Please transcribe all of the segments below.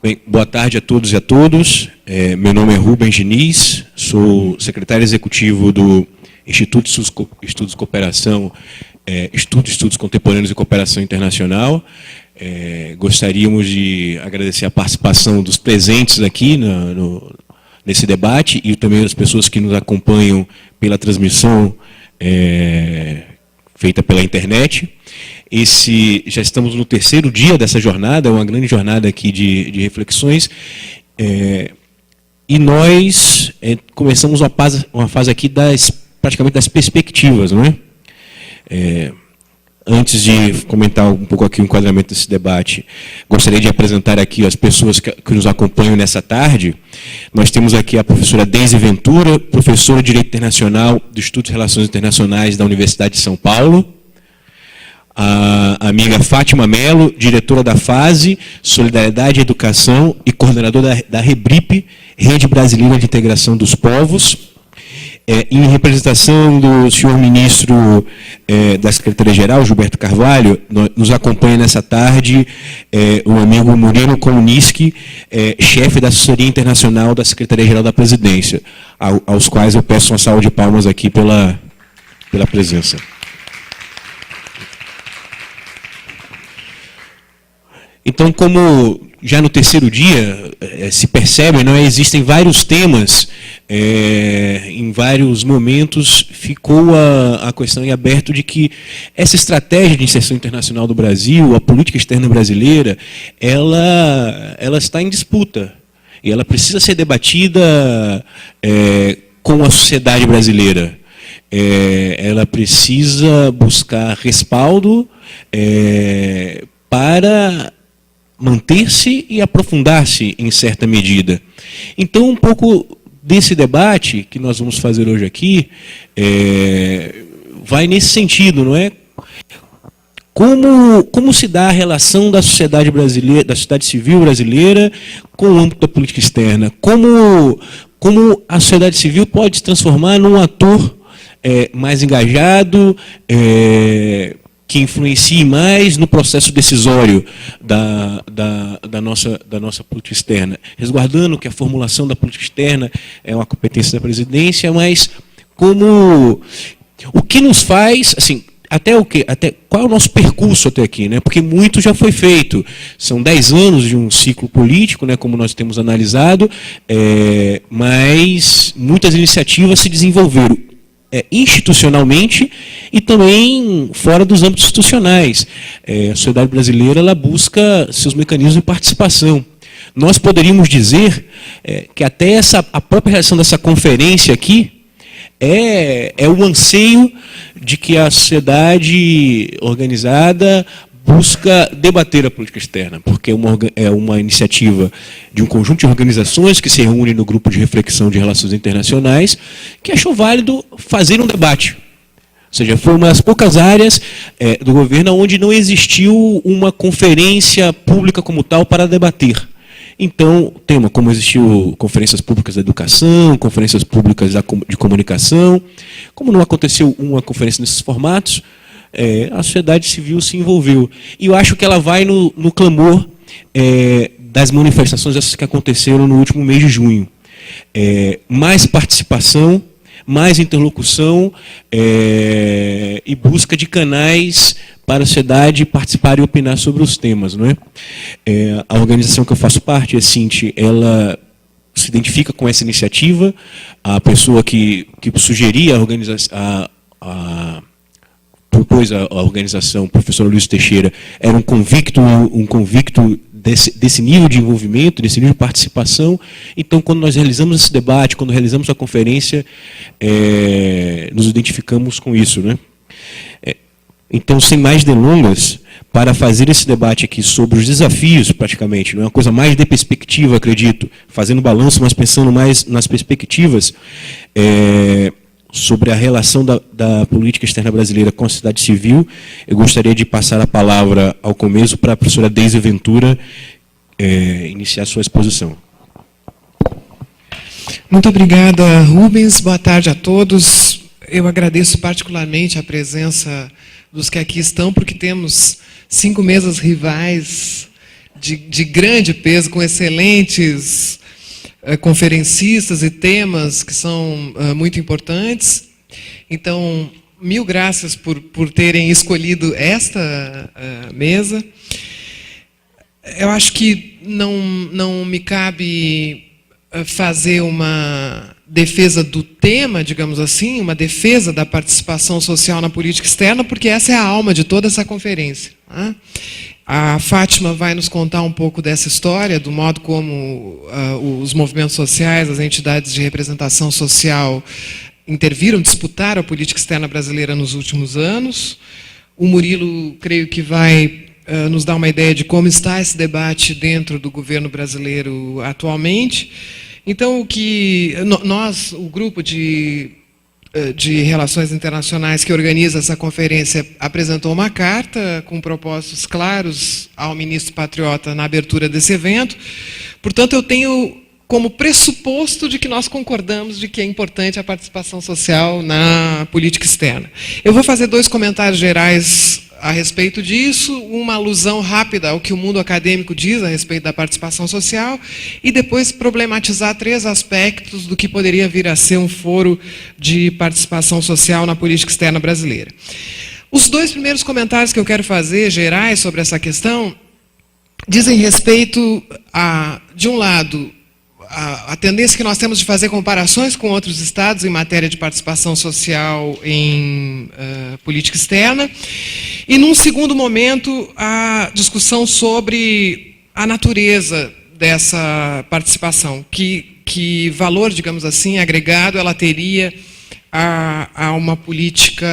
Bem, boa tarde a todos e a todas. Meu nome é Rubens Diniz, sou secretário executivo do Instituto de Estudos Cooperação, Estudos Contemporâneos e Cooperação Internacional. Gostaríamos de agradecer a participação dos presentes aqui nesse debate e também das pessoas que nos acompanham pela transmissão feita pela internet. Já estamos no terceiro dia dessa jornada, é uma grande jornada aqui de reflexões, e nós começamos uma fase aqui praticamente das perspectivas, não é? Antes de comentar um pouco aqui o enquadramento desse debate, gostaria de apresentar aqui as pessoas que nos acompanham nessa tarde. Nós temos aqui a professora Deise Ventura, professora de Direito Internacional do Instituto de Relações Internacionais da Universidade de São Paulo. A amiga Fátima Mello, diretora da FASE, Solidariedade e Educação e coordenadora da REBRIP, Rede Brasileira de Integração dos Povos. Em representação do senhor ministro da Secretaria-Geral, Gilberto Carvalho, nos acompanha nessa tarde o amigo Murilo Komuniski, chefe da Assessoria Internacional da Secretaria-Geral da Presidência, aos quais eu peço uma salva de palmas aqui pela presença. Então, como já no terceiro dia se percebe, não é? Existem vários temas, em vários momentos ficou a questão em aberto de que essa estratégia de inserção internacional do Brasil, a política externa brasileira, ela está em disputa. E ela precisa ser debatida com a sociedade brasileira. Ela precisa buscar respaldo para manter-se e aprofundar-se em certa medida. Então, um pouco desse debate que nós vamos fazer hoje aqui vai nesse sentido, não é? Como se dá a relação da sociedade brasileira, da sociedade civil brasileira com o âmbito da política externa? Como a sociedade civil pode se transformar num ator mais engajado, que influencie mais no processo decisório da nossa política externa, resguardando que a formulação da política externa é uma competência da presidência, mas o que nos faz, assim, qual é o nosso percurso até aqui, né? Porque muito já foi feito. São 10 anos de um ciclo político, né, como nós temos analisado, mas muitas iniciativas se desenvolveram institucionalmente e também fora dos âmbitos institucionais. A sociedade brasileira ela busca seus mecanismos de participação. Nós poderíamos dizer que até a própria reação dessa conferência aqui é o anseio de que a sociedade organizada busca debater a política externa, porque é uma iniciativa de um conjunto de organizações que se reúne no grupo de reflexão de relações internacionais, que achou válido fazer um debate. Ou seja, foi uma das poucas áreas do governo onde não existiu uma conferência pública como tal para debater. Então, como existiu conferências públicas da educação, conferências públicas de comunicação, como não aconteceu uma conferência nesses formatos, a sociedade civil se envolveu. E eu acho que ela vai no clamor das manifestações essas que aconteceram no último mês de junho. Mais participação, mais interlocução e busca de canais para a sociedade participar e opinar sobre os temas, não é? A organização que eu faço parte, a Cinti, ela se identifica com essa iniciativa. A pessoa que sugeria propôs a organização, o professor Luiz Teixeira, era um convicto desse nível de envolvimento, desse nível de participação. Então, quando nós realizamos esse debate, quando realizamos a conferência, nos identificamos com isso, né? Então, sem mais delongas, para fazer esse debate aqui sobre os desafios, praticamente, não é uma coisa mais de perspectiva, acredito, fazendo balanço, mas pensando mais nas perspectivas, sobre a relação da política externa brasileira com a sociedade civil, eu gostaria de passar a palavra ao começo para a professora Deise Ventura iniciar sua exposição. Muito obrigada, Rubens. Boa tarde a todos. Eu agradeço particularmente a presença dos que aqui estão, porque temos 5 mesas rivais de grande peso, com excelentes conferencistas e temas que são muito importantes. Então, mil graças por terem escolhido esta mesa. Eu acho que não me cabe fazer uma defesa do tema, digamos assim, uma defesa da participação social na política externa, porque essa é a alma de toda essa conferência. A Fátima vai nos contar um pouco dessa história, do modo como os movimentos sociais, as entidades de representação social interviram, disputaram a política externa brasileira nos últimos anos. O Murilo, creio que vai nos dar uma ideia de como está esse debate dentro do governo brasileiro atualmente. Então, o grupo de Relações Internacionais que organiza essa conferência apresentou uma carta com propósitos claros ao ministro Patriota na abertura desse evento. Portanto, eu tenho como pressuposto de que nós concordamos de que é importante a participação social na política externa. Eu vou fazer 2 comentários gerais a respeito disso, uma alusão rápida ao que o mundo acadêmico diz a respeito da participação social, e depois problematizar 3 aspectos do que poderia vir a ser um foro de participação social na política externa brasileira. Os 2 primeiros comentários que eu quero fazer, gerais, sobre essa questão, dizem respeito de um lado, a tendência que nós temos de fazer comparações com outros estados em matéria de participação social em política externa, e, num segundo momento, a discussão sobre a natureza dessa participação, que valor, digamos assim, agregado ela teria a uma política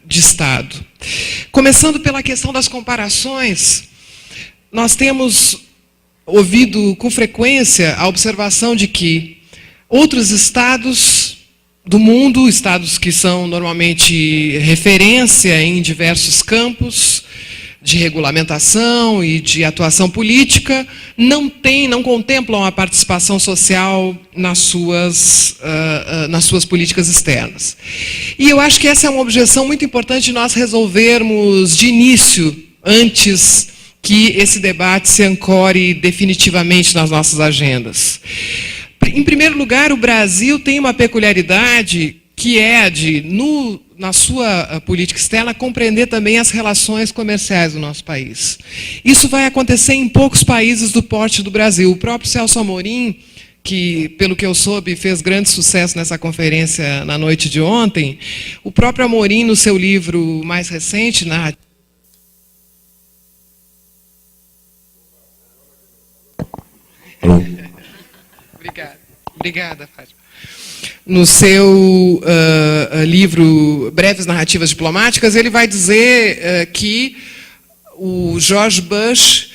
de Estado. Começando pela questão das comparações, nós temos ouvido com frequência a observação de que outros estados do mundo, estados que são normalmente referência em diversos campos de regulamentação e de atuação política, não contemplam a participação social nas suas políticas externas. E eu acho que essa é uma objeção muito importante de nós resolvermos de início, antes que esse debate se ancore definitivamente nas nossas agendas. Em primeiro lugar, o Brasil tem uma peculiaridade que é na sua política externa, compreender também as relações comerciais do nosso país. Isso vai acontecer em poucos países do porte do Brasil. O próprio Celso Amorim, que, pelo que eu soube, fez grande sucesso nessa conferência na noite de ontem, o próprio Amorim, no seu livro mais recente, Obrigada, Fátima. No seu livro Breves Narrativas Diplomáticas, ele vai dizer que o George Bush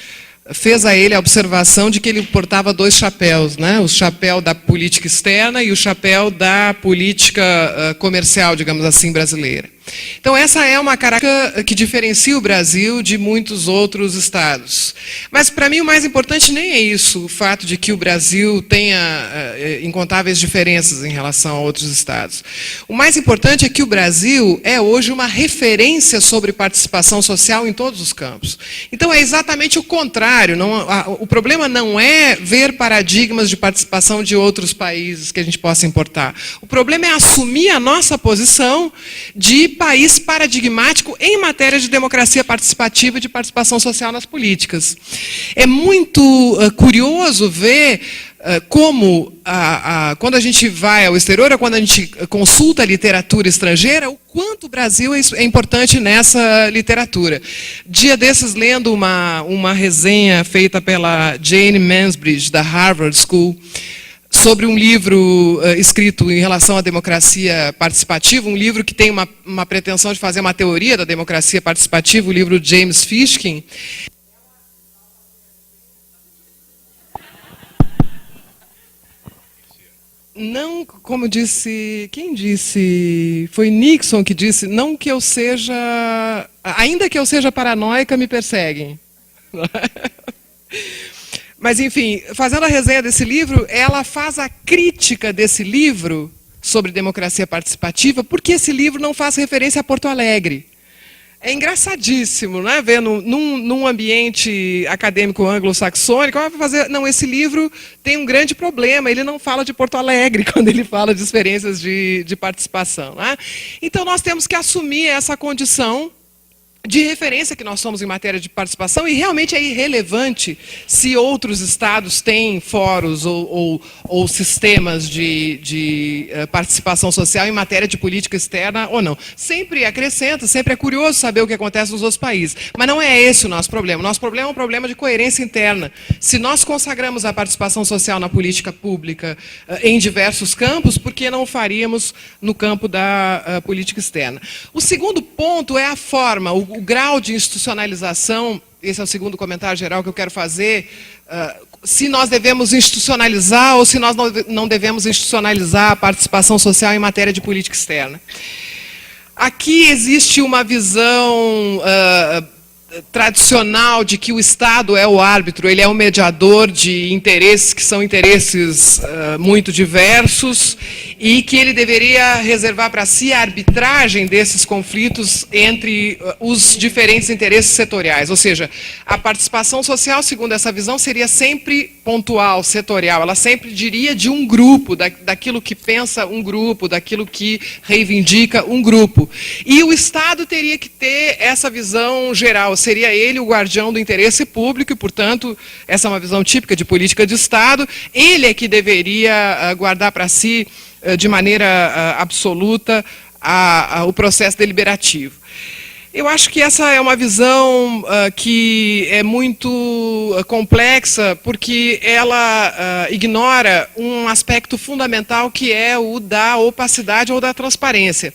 fez a ele a observação de que ele portava 2 chapéus, né? O chapéu da política externa e o chapéu da política comercial, digamos assim, brasileira. Então, essa é uma característica que diferencia o Brasil de muitos outros estados. Mas, para mim, o mais importante nem é isso, o fato de que o Brasil tenha incontáveis diferenças em relação a outros estados. O mais importante é que o Brasil é hoje uma referência sobre participação social em todos os campos. Então, é exatamente o contrário. O problema não é ver paradigmas de participação de outros países que a gente possa importar. O problema é assumir a nossa posição de país paradigmático em matéria de democracia participativa e de participação social nas políticas. É muito curioso ver como, quando a gente vai ao exterior, ou quando a gente consulta a literatura estrangeira, o quanto o Brasil é importante nessa literatura. Dia desses, lendo uma resenha feita pela Jane Mansbridge, da Harvard School, sobre um livro escrito em relação à democracia participativa, um livro que tem uma pretensão de fazer uma teoria da democracia participativa, o livro James Fishkin. Não, como disse, quem disse? Foi Nixon que disse, não que eu seja, ainda que eu seja paranoica, me perseguem. Mas, enfim, fazendo a resenha desse livro, ela faz a crítica desse livro sobre democracia participativa, porque esse livro não faz referência a Porto Alegre. É engraçadíssimo, né? Ver num ambiente acadêmico anglo-saxônico, não, esse livro tem um grande problema, ele não fala de Porto Alegre quando ele fala de experiências de participação. Né? Então nós temos que assumir essa condição de referência que nós somos em matéria de participação, e realmente é irrelevante se outros estados têm fóruns ou sistemas de participação social em matéria de política externa ou não. Sempre acrescenta, sempre é curioso saber o que acontece nos outros países. Mas não é esse o nosso problema. O nosso problema é um problema de coerência interna. Se nós consagramos a participação social na política pública em diversos campos, por que não faríamos no campo da política externa? O segundo ponto é a forma, o grau de institucionalização. Esse é o segundo comentário geral que eu quero fazer. Se nós devemos institucionalizar ou se nós não devemos institucionalizar a participação social em matéria de política externa. Aqui existe uma visão tradicional de que o Estado é o árbitro, ele é o mediador de interesses que são interesses muito diversos e que ele deveria reservar para si a arbitragem desses conflitos entre os diferentes interesses setoriais. Ou seja, a participação social, segundo essa visão, seria sempre pontual, setorial. Ela sempre diria de um grupo, daquilo que pensa um grupo, daquilo que reivindica um grupo. E o Estado teria que ter essa visão geral. Seria ele o guardião do interesse público e, portanto, essa é uma visão típica de política de Estado. Ele é que deveria guardar para si, de maneira absoluta, o processo deliberativo. Eu acho que essa é uma visão que é muito complexa, porque ela ignora um aspecto fundamental, que é o da opacidade ou da transparência.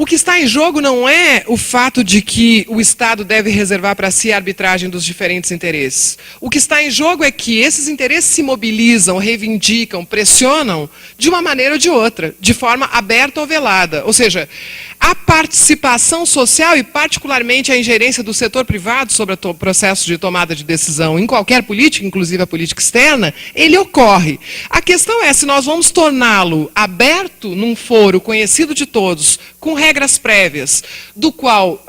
O que está em jogo não é o fato de que o Estado deve reservar para si a arbitragem dos diferentes interesses. O que está em jogo é que esses interesses se mobilizam, reivindicam, pressionam de uma maneira ou de outra, de forma aberta ou velada. Ou seja, a participação social e particularmente a ingerência do setor privado sobre o processo de tomada de decisão em qualquer política, inclusive a política externa, ele ocorre. A questão é se nós vamos torná-lo aberto num foro conhecido de todos, com regras prévias, do qual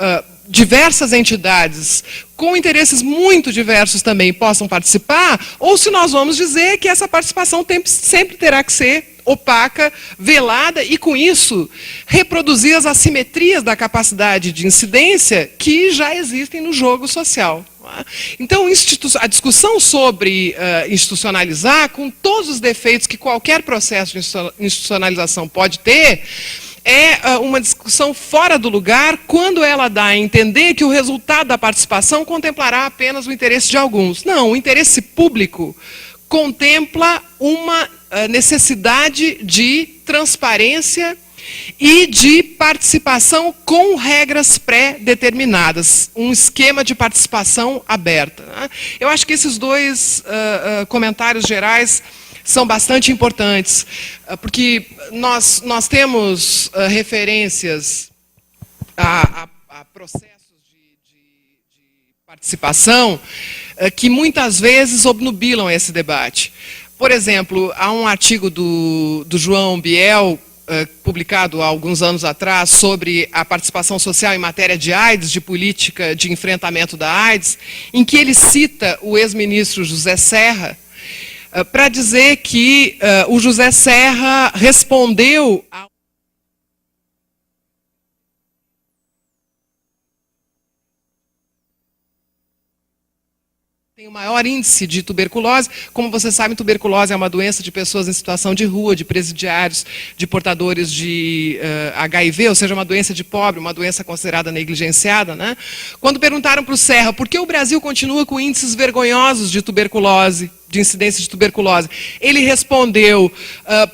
diversas entidades com interesses muito diversos também possam participar, ou se nós vamos dizer que essa participação sempre terá que ser opaca, velada, e com isso reproduzir as assimetrias da capacidade de incidência que já existem no jogo social. Então, a discussão sobre institucionalizar, com todos os defeitos que qualquer processo de institucionalização pode ter, é uma discussão fora do lugar quando ela dá a entender que o resultado da participação contemplará apenas o interesse de alguns. Não, o interesse público contempla uma necessidade de transparência e de participação com regras pré-determinadas, um esquema de participação aberta. Eu acho que esses dois comentários gerais são bastante importantes, porque nós temos referências a processos de participação que muitas vezes obnubilam esse debate. Por exemplo, há um artigo do João Biel, publicado há alguns anos atrás, sobre a participação social em matéria de AIDS, de política de enfrentamento da AIDS, em que ele cita o ex-ministro José Serra, para dizer que o José Serra respondeu tem o maior índice de tuberculose. Como vocês sabem, tuberculose é uma doença de pessoas em situação de rua, de presidiários, de portadores de HIV, ou seja, uma doença de pobre, uma doença considerada negligenciada. Né? Quando perguntaram para o Serra por que o Brasil continua com índices vergonhosos de tuberculose, de incidência de tuberculose, ele respondeu,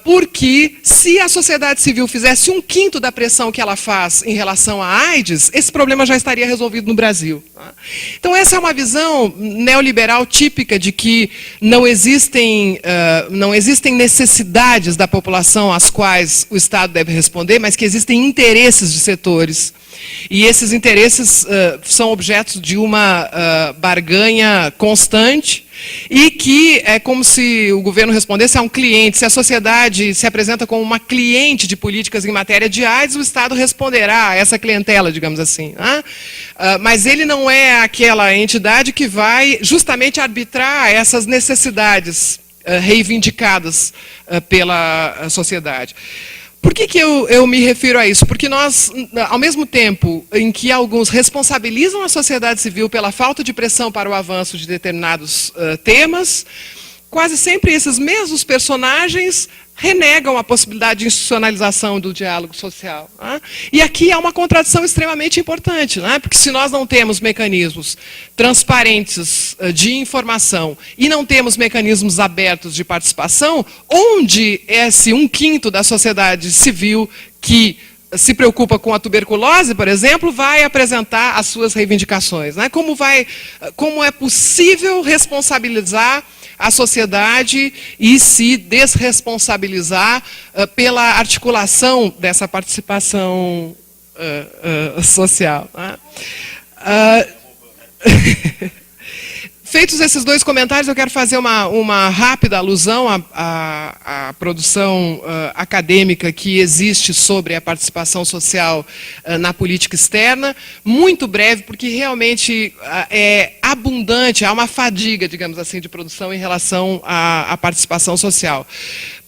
porque se a sociedade civil fizesse 1/5 da pressão que ela faz em relação à AIDS, esse problema já estaria resolvido no Brasil. Então essa é uma visão neoliberal típica de que não existem necessidades da população às quais o Estado deve responder, mas que existem interesses de setores E esses interesses são objetos de uma barganha constante, e que é como se o governo respondesse a um cliente. Se a sociedade se apresenta como uma cliente de políticas em matéria de AIDS, o Estado responderá a essa clientela, digamos assim. Né? Mas ele não é aquela entidade que vai justamente arbitrar essas necessidades reivindicadas pela sociedade. Por que eu me refiro a isso? Porque nós, ao mesmo tempo em que alguns responsabilizam a sociedade civil pela falta de pressão para o avanço de determinados temas, quase sempre esses mesmos personagens renegam a possibilidade de institucionalização do diálogo social. Né? E aqui há uma contradição extremamente importante, né? Porque se nós não temos mecanismos transparentes de informação e não temos mecanismos abertos de participação, onde esse 1/5 da sociedade civil que se preocupa com a tuberculose, por exemplo, vai apresentar as suas reivindicações? Né? Como é possível responsabilizar a sociedade e se desresponsabilizar pela articulação dessa participação social? Né? Feitos esses dois comentários, eu quero fazer uma rápida alusão à produção acadêmica que existe sobre a participação social na política externa, muito breve, porque realmente é abundante, há uma fadiga, digamos assim, de produção em relação à participação social.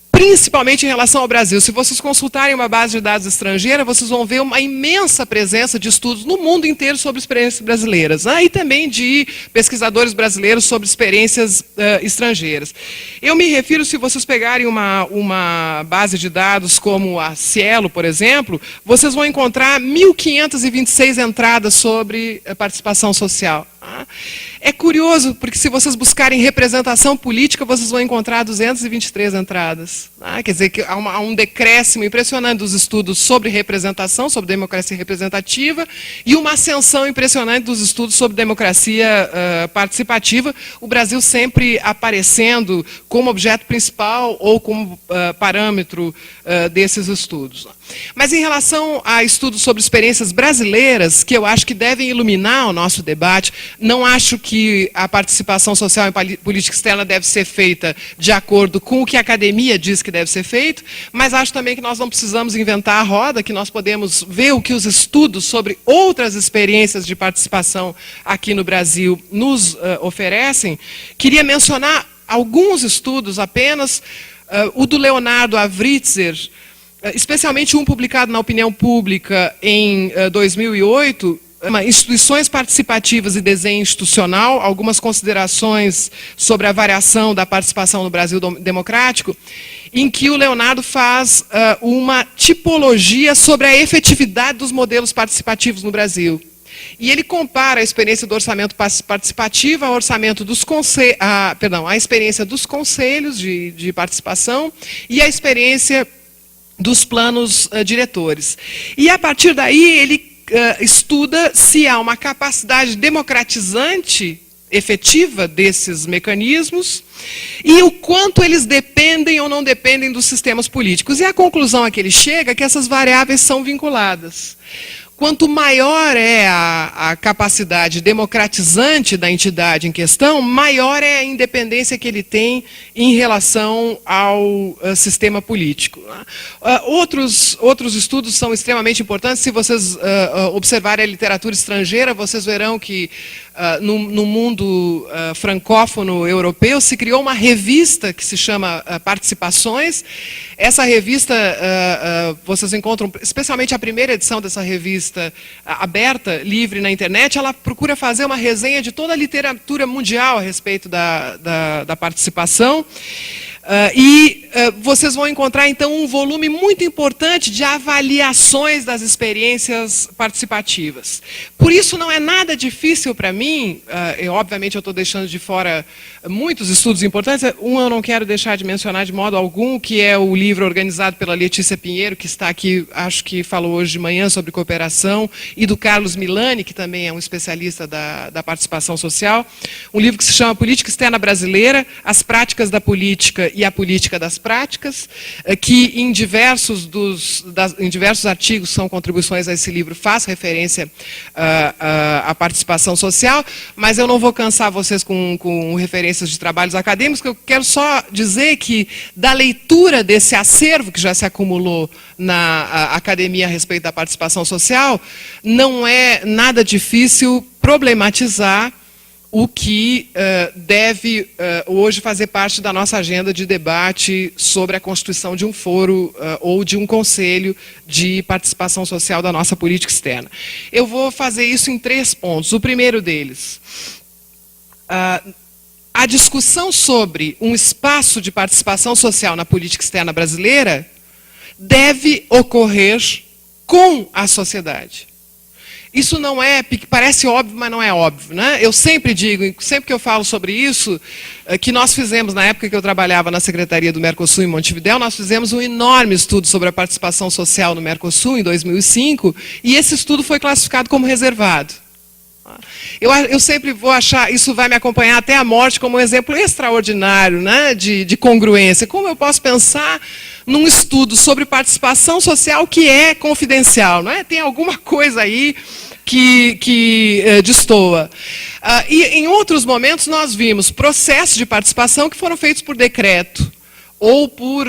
Principalmente em relação ao Brasil. Se vocês consultarem uma base de dados estrangeira, vocês vão ver uma imensa presença de estudos no mundo inteiro sobre experiências brasileiras, né? E também de pesquisadores brasileiros sobre experiências estrangeiras. Eu me refiro, se vocês pegarem uma base de dados como a Cielo, por exemplo, vocês vão encontrar 1.526 entradas sobre participação social. É curioso, porque se vocês buscarem representação política, vocês vão encontrar 223 entradas. Quer dizer, que há um decréscimo impressionante dos estudos sobre representação, sobre democracia representativa, e uma ascensão impressionante dos estudos sobre democracia participativa, o Brasil sempre aparecendo como objeto principal ou como parâmetro desses estudos. Mas em relação a estudos sobre experiências brasileiras, que eu acho que devem iluminar o nosso debate, não acho que a participação social em política externa deve ser feita de acordo com o que a academia diz que deve ser feito, mas acho também que nós não precisamos inventar a roda, que nós podemos ver o que os estudos sobre outras experiências de participação aqui no Brasil nos oferecem. Queria mencionar alguns estudos apenas, o do Leonardo Avritzer, especialmente um publicado na Opinião Pública em 2008, Instituições Participativas e Desenho Institucional, algumas considerações sobre a variação da participação no Brasil democrático, em que o Leonardo faz uma tipologia sobre a efetividade dos modelos participativos no Brasil. E ele compara a experiência do orçamento participativo ao orçamento dos a experiência dos conselhos de participação e a experiência dos planos diretores. E a partir daí ele estuda se há uma capacidade democratizante efetiva desses mecanismos e o quanto eles dependem ou não dependem dos sistemas políticos. E a conclusão a que ele chega é que essas variáveis são vinculadas. Quanto maior é a capacidade democratizante da entidade em questão, maior é a independência que ele tem em relação ao sistema político. Outros estudos são extremamente importantes. Se vocês observarem a literatura estrangeira, vocês verão que no mundo francófono europeu se criou uma revista que se chama Participações. Essa revista, vocês encontram, especialmente a primeira edição dessa revista aberta, livre na internet, ela procura fazer uma resenha de toda a literatura mundial a respeito da participação. Vocês vão encontrar, então, um volume muito importante de avaliações das experiências participativas. Por isso, não é nada difícil para mim, obviamente eu estou deixando de fora muitos estudos importantes, eu não quero deixar de mencionar de modo algum, que é o livro organizado pela Letícia Pinheiro, que está aqui, acho que falou hoje de manhã sobre cooperação, e do Carlos Milani, que também é um especialista da participação social, um livro que se chama Política Externa Brasileira, as práticas da política e a política das práticas, que em diversos artigos, são contribuições a esse livro, faz referência à participação social, mas eu não vou cansar vocês com referências de trabalhos acadêmicos, que eu quero só dizer que, da leitura desse acervo que já se acumulou na academia a respeito da participação social, não é nada difícil problematizar o que deve hoje fazer parte da nossa agenda de debate sobre a constituição de um foro ou de um conselho de participação social da nossa política externa. Eu vou fazer isso em 3 pontos. O primeiro deles, a discussão sobre um espaço de participação social na política externa brasileira deve ocorrer com a sociedade. Isso não é, parece óbvio, mas não é óbvio, né? Eu sempre digo, sempre que eu falo sobre isso, que nós fizemos, na época que eu trabalhava na Secretaria do Mercosul em Montevidéu, nós fizemos um enorme estudo sobre a participação social no Mercosul, em 2005, e esse estudo foi classificado como reservado. Eu sempre vou achar, isso vai me acompanhar até a morte, como um exemplo extraordinário, né, de congruência. Como eu posso pensar num estudo sobre participação social que é confidencial? Não é? Tem alguma coisa aí que destoa. E em outros momentos nós vimos processos de participação que foram feitos por decreto, ou por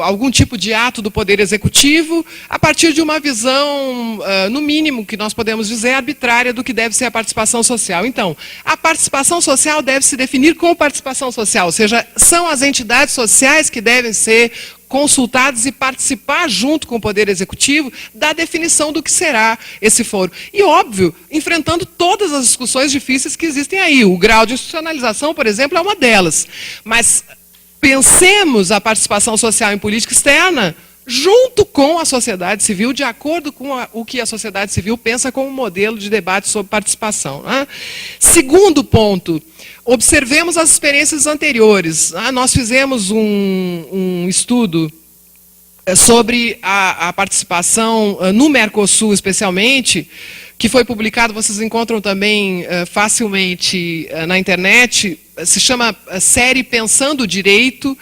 algum tipo de ato do Poder Executivo, a partir de uma visão, no mínimo, que nós podemos dizer, arbitrária do que deve ser a participação social. Então, a participação social deve se definir como participação social, ou seja, são as entidades sociais que devem ser consultadas e participar junto com o Poder Executivo da definição do que será esse foro. E, óbvio, enfrentando todas as discussões difíceis que existem aí. O grau de institucionalização, por exemplo, é uma delas. Mas pensemos a participação social em política externa junto com a sociedade civil, de acordo com o que a sociedade civil pensa como modelo de debate sobre participação, né? Segundo ponto, observemos as experiências anteriores. Nós fizemos um estudo sobre a participação no Mercosul, especialmente, que foi publicado, vocês encontram também facilmente na internet, se chama série Pensando o Direito.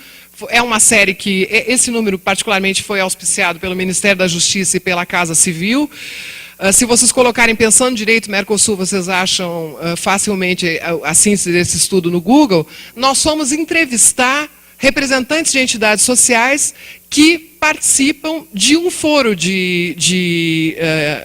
É uma série que, esse número particularmente foi auspiciado pelo Ministério da Justiça e pela Casa Civil. Se vocês colocarem Pensando Direito Mercosul, vocês acham facilmente a síntese desse estudo no Google. Nós fomos entrevistar representantes de entidades sociais que participam de um foro de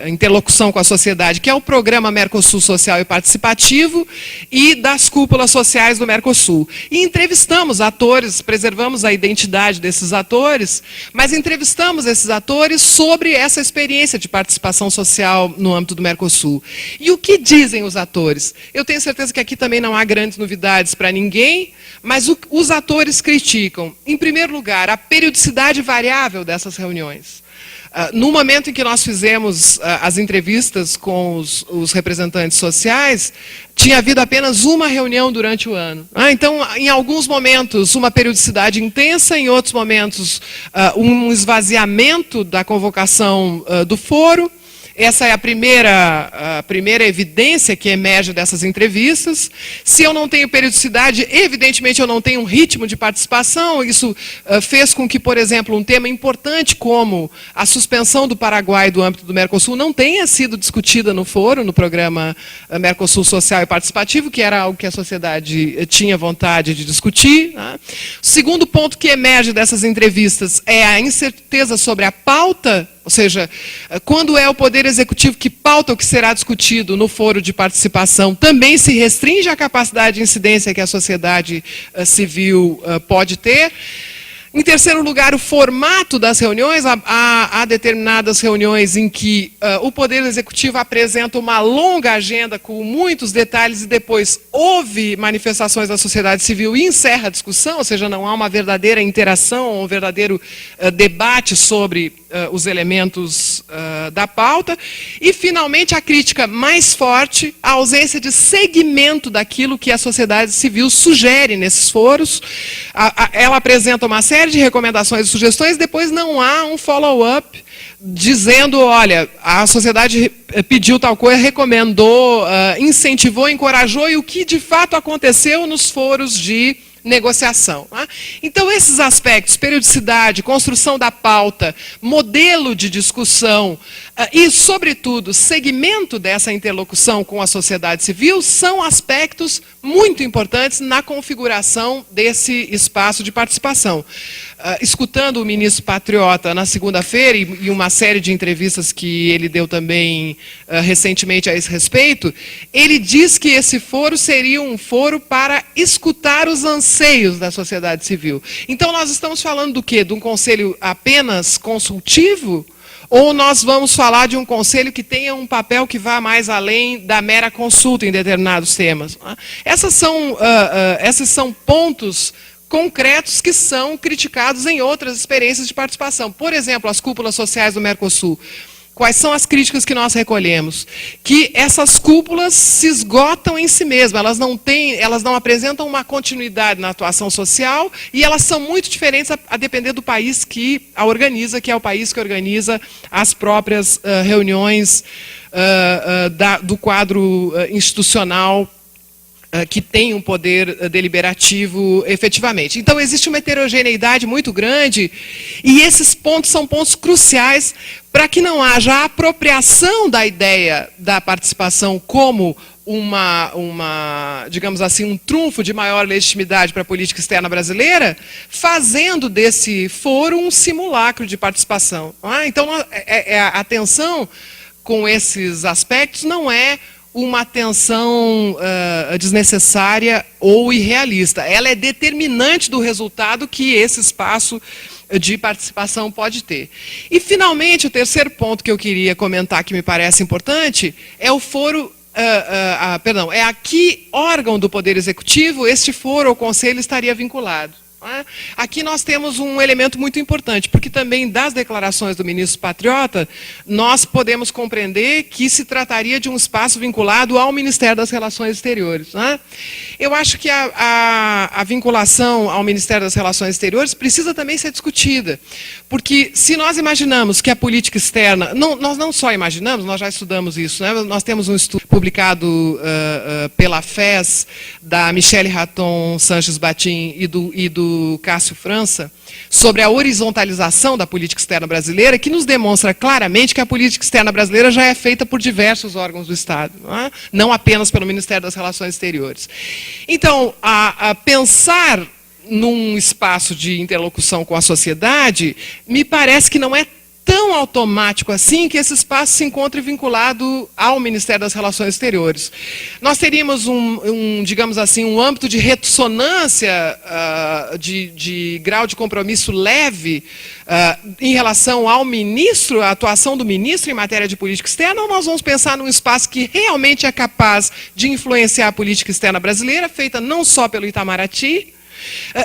interlocução com a sociedade, que é o Programa Mercosul Social e Participativo e das cúpulas sociais do Mercosul. E entrevistamos atores, preservamos a identidade desses atores, mas entrevistamos esses atores sobre essa experiência de participação social no âmbito do Mercosul. E o que dizem os atores? Eu tenho certeza que aqui também não há grandes novidades para ninguém, mas os atores criticam, em primeiro lugar, a periodicidade variável dessas reuniões. No momento em que nós fizemos as entrevistas com os representantes sociais, tinha havido apenas uma reunião durante o ano. Então, em alguns momentos, uma periodicidade intensa, em outros momentos, um esvaziamento da convocação do foro. Essa é a primeira evidência que emerge dessas entrevistas. Se eu não tenho periodicidade, evidentemente eu não tenho um ritmo de participação. Isso fez com que, por exemplo, um tema importante como a suspensão do Paraguai do âmbito do Mercosul não tenha sido discutida no foro, no programa Mercosul Social e Participativo, que era algo que a sociedade tinha vontade de discutir, né? O segundo ponto que emerge dessas entrevistas é a incerteza sobre a pauta. Ou seja, quando é o Poder Executivo que pauta o que será discutido no foro de participação, também se restringe a capacidade de incidência que a sociedade civil pode ter. Em terceiro lugar, o formato das reuniões. Há determinadas reuniões em que o Poder Executivo apresenta uma longa agenda com muitos detalhes e depois houve manifestações da sociedade civil e encerra a discussão, ou seja, não há uma verdadeira interação, um verdadeiro debate sobre os elementos da pauta. E, finalmente, a crítica mais forte, a ausência de segmento daquilo que a sociedade civil sugere nesses foros. Ela apresenta uma série de recomendações e sugestões, depois não há um follow-up dizendo, olha, a sociedade pediu tal coisa, recomendou, incentivou, encorajou, e o que de fato aconteceu nos foros de negociação. Então, esses aspectos, periodicidade, construção da pauta, modelo de discussão e, sobretudo, segmento dessa interlocução com a sociedade civil, são aspectos muito importantes na configuração desse espaço de participação. Escutando o ministro Patriota na segunda-feira e uma série de entrevistas que ele deu também recentemente a esse respeito, ele diz que esse foro seria um foro para escutar os anseios da sociedade civil. Então, nós estamos falando do quê? De um conselho apenas consultivo? Ou nós vamos falar de um conselho que tenha um papel que vá mais além da mera consulta em determinados temas? Esses são pontos concretos que são criticados em outras experiências de participação. Por exemplo, as cúpulas sociais do Mercosul. Quais são as críticas que nós recolhemos? Que essas cúpulas se esgotam em si mesmas, elas não apresentam uma continuidade na atuação social e elas são muito diferentes a depender do país que a organiza, que é o país que organiza as próprias reuniões do quadro institucional que tem um poder deliberativo efetivamente. Então, existe uma heterogeneidade muito grande e esses pontos são pontos cruciais para que não haja apropriação da ideia da participação como digamos assim, um trunfo de maior legitimidade para a política externa brasileira, fazendo desse foro um simulacro de participação. Então, a atenção com esses aspectos não é uma atenção desnecessária ou irrealista. Ela é determinante do resultado que esse espaço de participação pode ter. E, finalmente, o terceiro ponto que eu queria comentar, que me parece importante, é o foro, é a que órgão do Poder Executivo este foro ou conselho estaria vinculado. Aqui nós temos um elemento muito importante, porque também das declarações do ministro Patriota, nós podemos compreender que se trataria de um espaço vinculado ao Ministério das Relações Exteriores. Eu acho que a vinculação ao Ministério das Relações Exteriores precisa também ser discutida, porque se nós imaginamos que a política externa, nós não só imaginamos, nós já estudamos isso, nós temos um estudo publicado pela FES, da Michele Raton Sanches Batin e do Cássio França, sobre a horizontalização da política externa brasileira, que nos demonstra claramente que a política externa brasileira já é feita por diversos órgãos do Estado, não apenas pelo Ministério das Relações Exteriores. Então, a pensar num espaço de interlocução com a sociedade, me parece que não é tão automático assim que esse espaço se encontre vinculado ao Ministério das Relações Exteriores. Nós teríamos digamos assim, um âmbito de ressonância, de grau de compromisso leve em relação ao ministro, a atuação do ministro em matéria de política externa, ou nós vamos pensar num espaço que realmente é capaz de influenciar a política externa brasileira, feita não só pelo Itamaraty,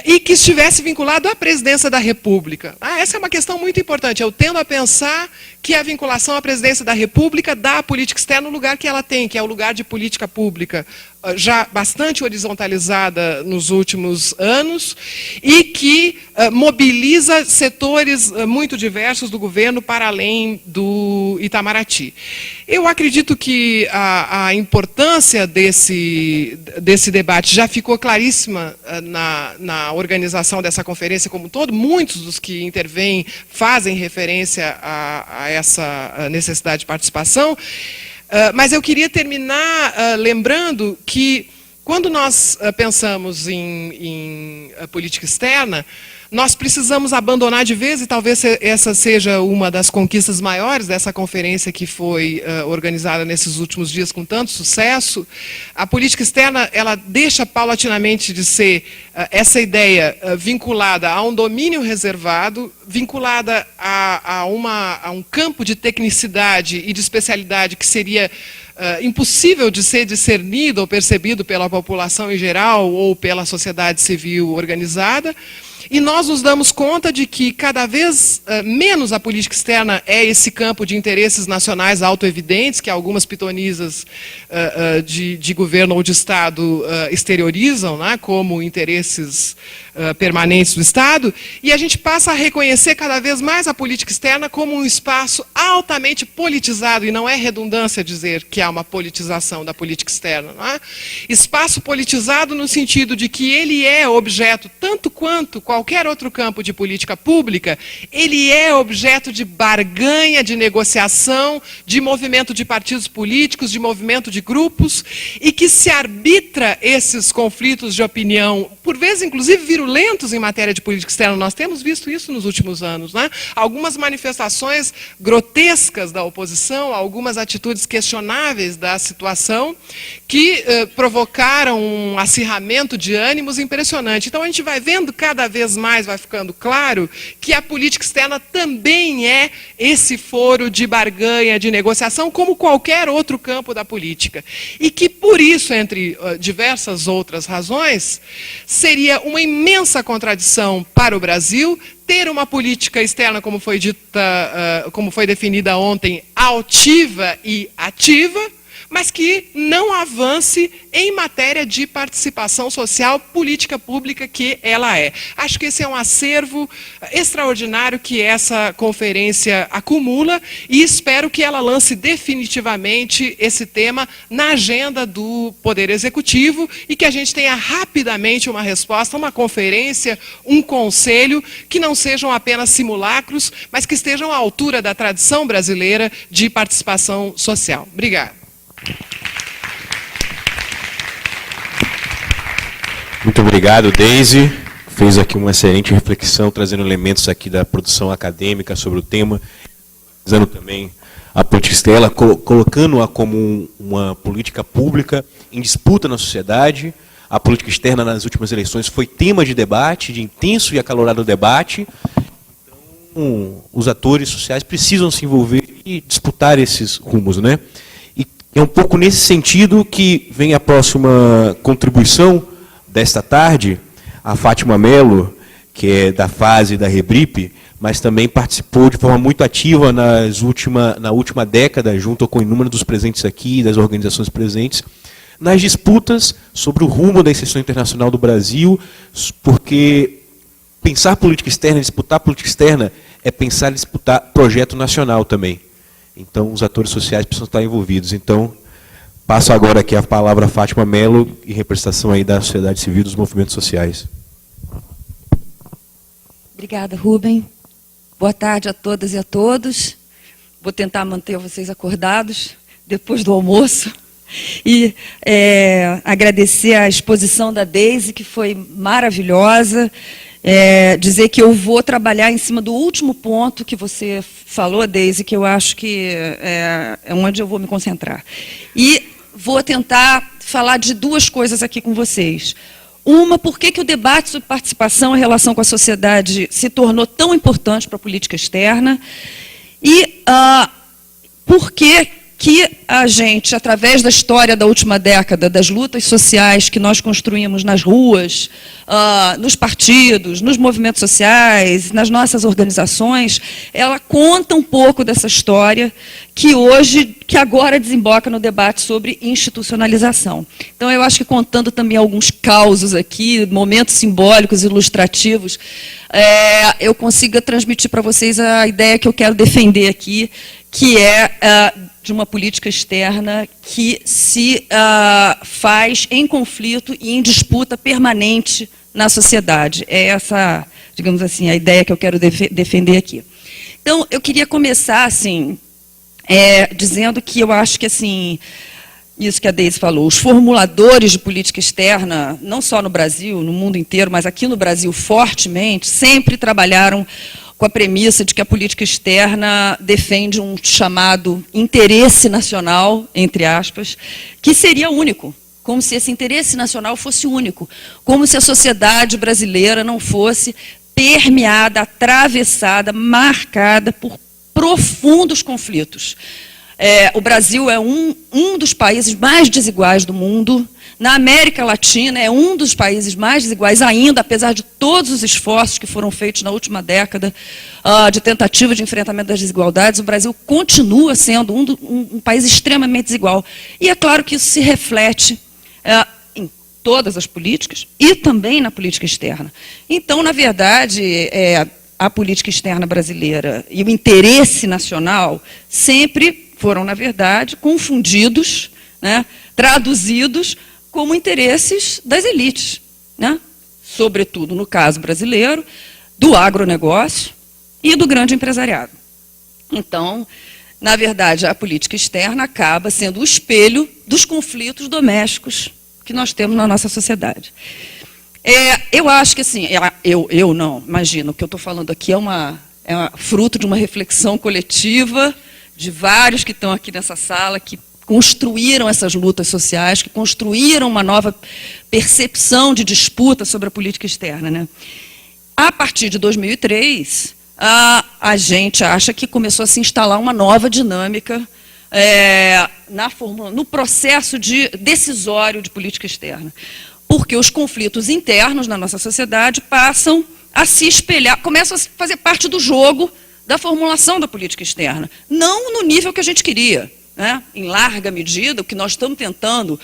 e que estivesse vinculado à presidência da República. Essa é uma questão muito importante. Eu tendo a pensar que a vinculação à presidência da República dá à política externa o lugar que ela tem, que é o lugar de política pública, já bastante horizontalizada nos últimos anos, e que mobiliza setores muito diversos do governo para além do Itamaraty. Eu acredito que a importância desse debate já ficou claríssima na organização dessa conferência como um todo. Muitos dos que intervêm fazem referência a essa necessidade de participação. Mas eu queria terminar lembrando que, quando nós pensamos em política externa, nós precisamos abandonar de vez, e talvez essa seja uma das conquistas maiores dessa conferência que foi organizada nesses últimos dias com tanto sucesso. A política externa, ela deixa paulatinamente de ser essa ideia vinculada a um domínio reservado, vinculada a um campo de tecnicidade e de especialidade que seria impossível de ser discernido ou percebido pela população em geral ou pela sociedade civil organizada, E nós nos damos conta de que cada vez menos a política externa é esse campo de interesses nacionais autoevidentes, que algumas pitonisas de governo ou de Estado exteriorizam, né, como interesses permanentes do Estado, e a gente passa a reconhecer cada vez mais a política externa como um espaço altamente politizado, e não é redundância dizer que há uma politização da política externa. Não é? Espaço politizado no sentido de que ele é objeto, tanto quanto qualquer outro campo de política pública, ele é objeto de barganha, de negociação, de movimento de partidos políticos, de movimento de grupos, e que se arbitra esses conflitos de opinião, por vezes inclusive virulentos em matéria de política externa. Nós temos visto isso nos últimos anos. Né? Algumas manifestações grotescas da oposição, algumas atitudes questionáveis da situação, que provocaram um acirramento de ânimos impressionante. Então a gente vai vendo cada vez mais, vai ficando claro, que a política externa também é esse foro de barganha, de negociação, como qualquer outro campo da política. E que, por isso, entre diversas outras razões, seria uma imensa contradição para o Brasil ter uma política externa, como foi dita, como foi definida ontem, altiva e ativa, mas que não avance em matéria de participação social, política pública que ela é. Acho que esse é um acervo extraordinário que essa conferência acumula e espero que ela lance definitivamente esse tema na agenda do Poder Executivo e que a gente tenha rapidamente uma resposta, uma conferência, um conselho, que não sejam apenas simulacros, mas que estejam à altura da tradição brasileira de participação social. Obrigada. Muito obrigado, Deise. Fez aqui uma excelente reflexão, trazendo elementos aqui da produção acadêmica sobre o tema, usando também a política externa, colocando-a como uma política pública em disputa na sociedade. A política externa nas últimas eleições foi tema de debate, de intenso e acalorado debate. Então, os atores sociais precisam se envolver e disputar esses rumos, né? É um pouco nesse sentido que vem a próxima contribuição desta tarde, a Fátima Mello, que é da fase da Rebripe, mas também participou de forma muito ativa na última década, junto com o número dos presentes aqui, das organizações presentes, nas disputas sobre o rumo da inserção internacional do Brasil, porque pensar política externa, disputar política externa, é pensar em disputar projeto nacional também. Então, os atores sociais precisam estar envolvidos. Então, passo agora aqui a palavra a Fátima Mello, em representação aí da sociedade civil e dos movimentos sociais. Obrigada, Rubem. Boa tarde a todas e a todos. Vou tentar manter vocês acordados depois do almoço. E agradecer a exposição da Deise, que foi maravilhosa. Dizer que eu vou trabalhar em cima do último ponto que você falou, Deise, que eu acho que é onde eu vou me concentrar. E vou tentar falar de duas coisas aqui com vocês. Uma, por que o debate sobre participação em relação com a sociedade se tornou tão importante para a política externa, e por que a gente, através da história da última década, das lutas sociais que nós construímos nas ruas, nos partidos, nos movimentos sociais, nas nossas organizações, ela conta um pouco dessa história que agora desemboca no debate sobre institucionalização. Então, eu acho que contando também alguns causos aqui, momentos simbólicos, ilustrativos, eu consiga transmitir para vocês a ideia que eu quero defender aqui, que é de uma política externa que se faz em conflito e em disputa permanente na sociedade. É essa, digamos assim, a ideia que eu quero defender aqui. Então, eu queria começar, assim, dizendo que eu acho que, assim, isso que a Deise falou, os formuladores de política externa, não só no Brasil, no mundo inteiro, mas aqui no Brasil fortemente, sempre trabalharam com a premissa de que a política externa defende um chamado interesse nacional, entre aspas, que seria único, como se esse interesse nacional fosse único, como se a sociedade brasileira não fosse permeada, atravessada, marcada por profundos conflitos. O Brasil é um dos países mais desiguais do mundo, Na América Latina é um dos países mais desiguais ainda, apesar de todos os esforços que foram feitos na última década de tentativa de enfrentamento das desigualdades, o Brasil continua sendo um país extremamente desigual. E é claro que isso se reflete em todas as políticas e também na política externa. Então, na verdade, a política externa brasileira e o interesse nacional sempre foram, na verdade, confundidos, né, traduzidos como interesses das elites, né, sobretudo, no caso brasileiro, do agronegócio e do grande empresariado. Então, na verdade, a política externa acaba sendo o espelho dos conflitos domésticos que nós temos na nossa sociedade. Eu acho que, assim, eu não, imagino, o que eu estou falando aqui é fruto de uma reflexão coletiva de vários que estão aqui nessa sala, que construíram essas lutas sociais, que construíram uma nova percepção de disputa sobre a política externa, né? A partir de 2003, a gente acha que começou a se instalar uma nova dinâmica no processo decisório de política externa. Porque os conflitos internos na nossa sociedade passam a se espelhar, começam a fazer parte do jogo da formulação da política externa. Não no nível que a gente queria, né? Em larga medida, o que nós estamos tentando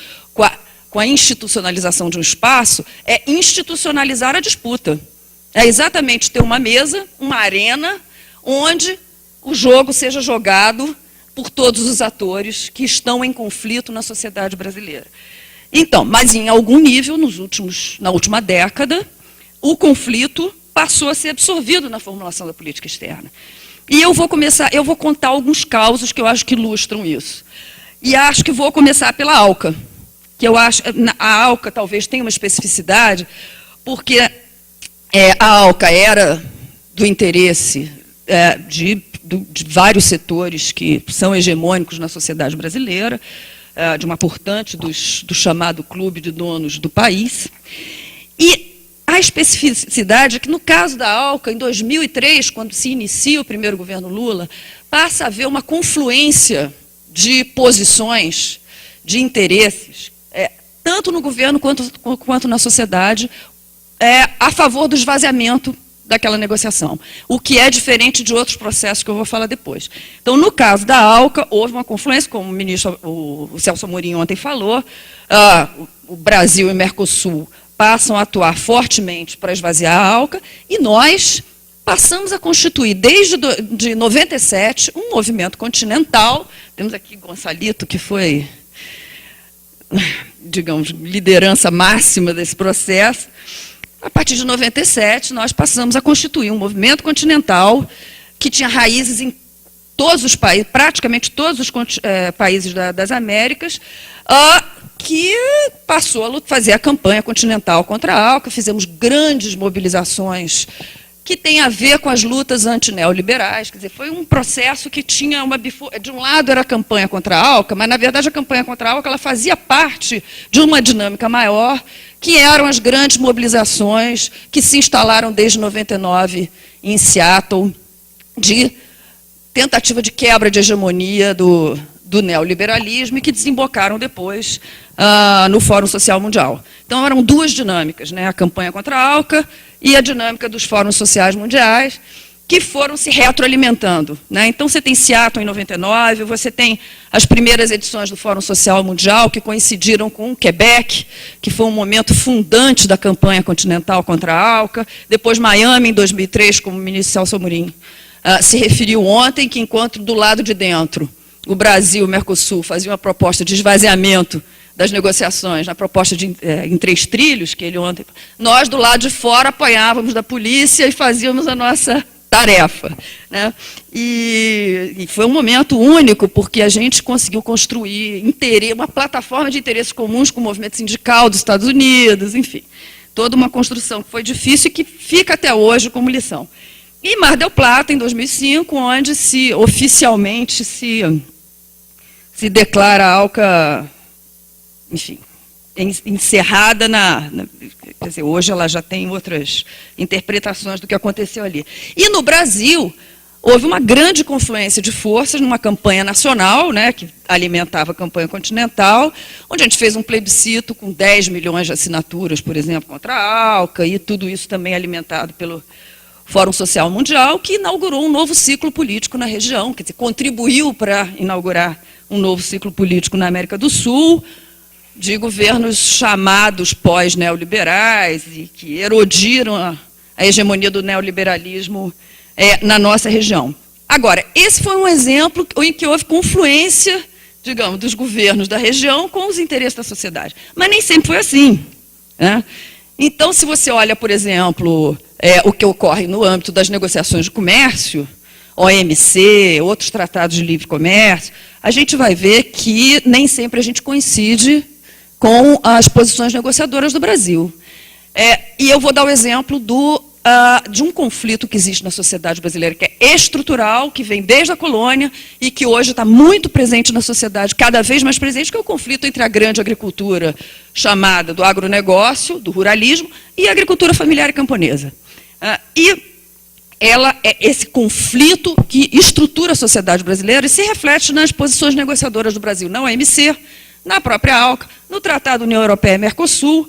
com a institucionalização de um espaço é institucionalizar a disputa. É exatamente ter uma mesa, uma arena, onde o jogo seja jogado por todos os atores que estão em conflito na sociedade brasileira. Então, mas em algum nível, na última década, o conflito passou a ser absorvido na formulação da política externa. E eu vou contar alguns causos que eu acho que ilustram isso. E acho que vou começar pela ALCA, que eu acho a ALCA talvez tenha uma especificidade, porque a ALCA era do interesse de vários setores que são hegemônicos na sociedade brasileira, de uma portante do chamado clube de donos do país. E a especificidade é que, no caso da ALCA, em 2003, quando se inicia o primeiro governo Lula, passa a haver uma confluência de posições, de interesses, tanto no governo quanto na sociedade, a favor do esvaziamento daquela negociação, o que é diferente de outros processos que eu vou falar depois. Então, no caso da ALCA, houve uma confluência, como o Celso Amorim ontem falou, o Brasil e o Mercosul passam a atuar fortemente para esvaziar a ALCA, e nós passamos a constituir, desde 97, um movimento continental. Temos aqui Gonçalito, que foi, digamos, liderança máxima desse processo. A partir de 97, nós passamos a constituir um movimento continental que tinha raízes em todos os países, praticamente todos os países das Américas, que passou a fazer a campanha continental contra a ALCA. Fizemos grandes mobilizações que têm a ver com as lutas antineoliberais. Quer dizer, foi um processo que tinha de um lado era a campanha contra a ALCA, mas, na verdade, a campanha contra a ALCA ela fazia parte de uma dinâmica maior, que eram as grandes mobilizações que se instalaram desde 99 em Seattle, de tentativa de quebra de hegemonia do neoliberalismo e que desembocaram depois no Fórum Social Mundial. Então, eram duas dinâmicas, né? A campanha contra a ALCA e a dinâmica dos fóruns sociais mundiais, que foram se retroalimentando, né? Então, você tem Seattle em 99, você tem as primeiras edições do Fórum Social Mundial, que coincidiram com o Quebec, que foi um momento fundante da campanha continental contra a ALCA, depois Miami, em 2003, como o ministro Celso Amorim se referiu ontem, que enquanto do lado de dentro o Brasil e o Mercosul faziam uma proposta de esvaziamento das negociações, na proposta em 3 trilhos, que ele ontem... Nós, do lado de fora, apanhávamos da polícia e fazíamos a nossa tarefa, né? E foi um momento único, porque a gente conseguiu construir uma plataforma de interesses comuns com o movimento sindical dos Estados Unidos, enfim. Toda uma construção que foi difícil e que fica até hoje como lição. E Mar del Plata, em 2005, onde oficialmente se declara a ALCA, enfim, encerrada quer dizer, hoje ela já tem outras interpretações do que aconteceu ali. E no Brasil, houve uma grande confluência de forças numa campanha nacional, né, que alimentava a campanha continental, onde a gente fez um plebiscito com 10 milhões de assinaturas, por exemplo, contra a ALCA, e tudo isso também alimentado pelo Fórum Social Mundial, que inaugurou um novo ciclo político na região, quer dizer, contribuiu para inaugurar um novo ciclo político na América do Sul, de governos chamados pós-neoliberais e que erodiram a hegemonia do neoliberalismo na nossa região. Agora, esse foi um exemplo em que houve confluência, digamos, dos governos da região com os interesses da sociedade. Mas nem sempre foi assim, né? Então, se você olha, por exemplo, o que ocorre no âmbito das negociações de comércio, OMC, outros tratados de livre comércio, a gente vai ver que nem sempre a gente coincide com as posições negociadoras do Brasil. E eu vou dar o exemplo de um conflito que existe na sociedade brasileira, que é estrutural, que vem desde a colônia e que hoje está muito presente na sociedade, cada vez mais presente, que é o conflito entre a grande agricultura, chamada do agronegócio, do ruralismo, e a agricultura familiar e camponesa. Esse conflito que estrutura a sociedade brasileira e se reflete nas posições negociadoras do Brasil, na OMC, na própria ALCA, no Tratado União Europeia-Mercosul,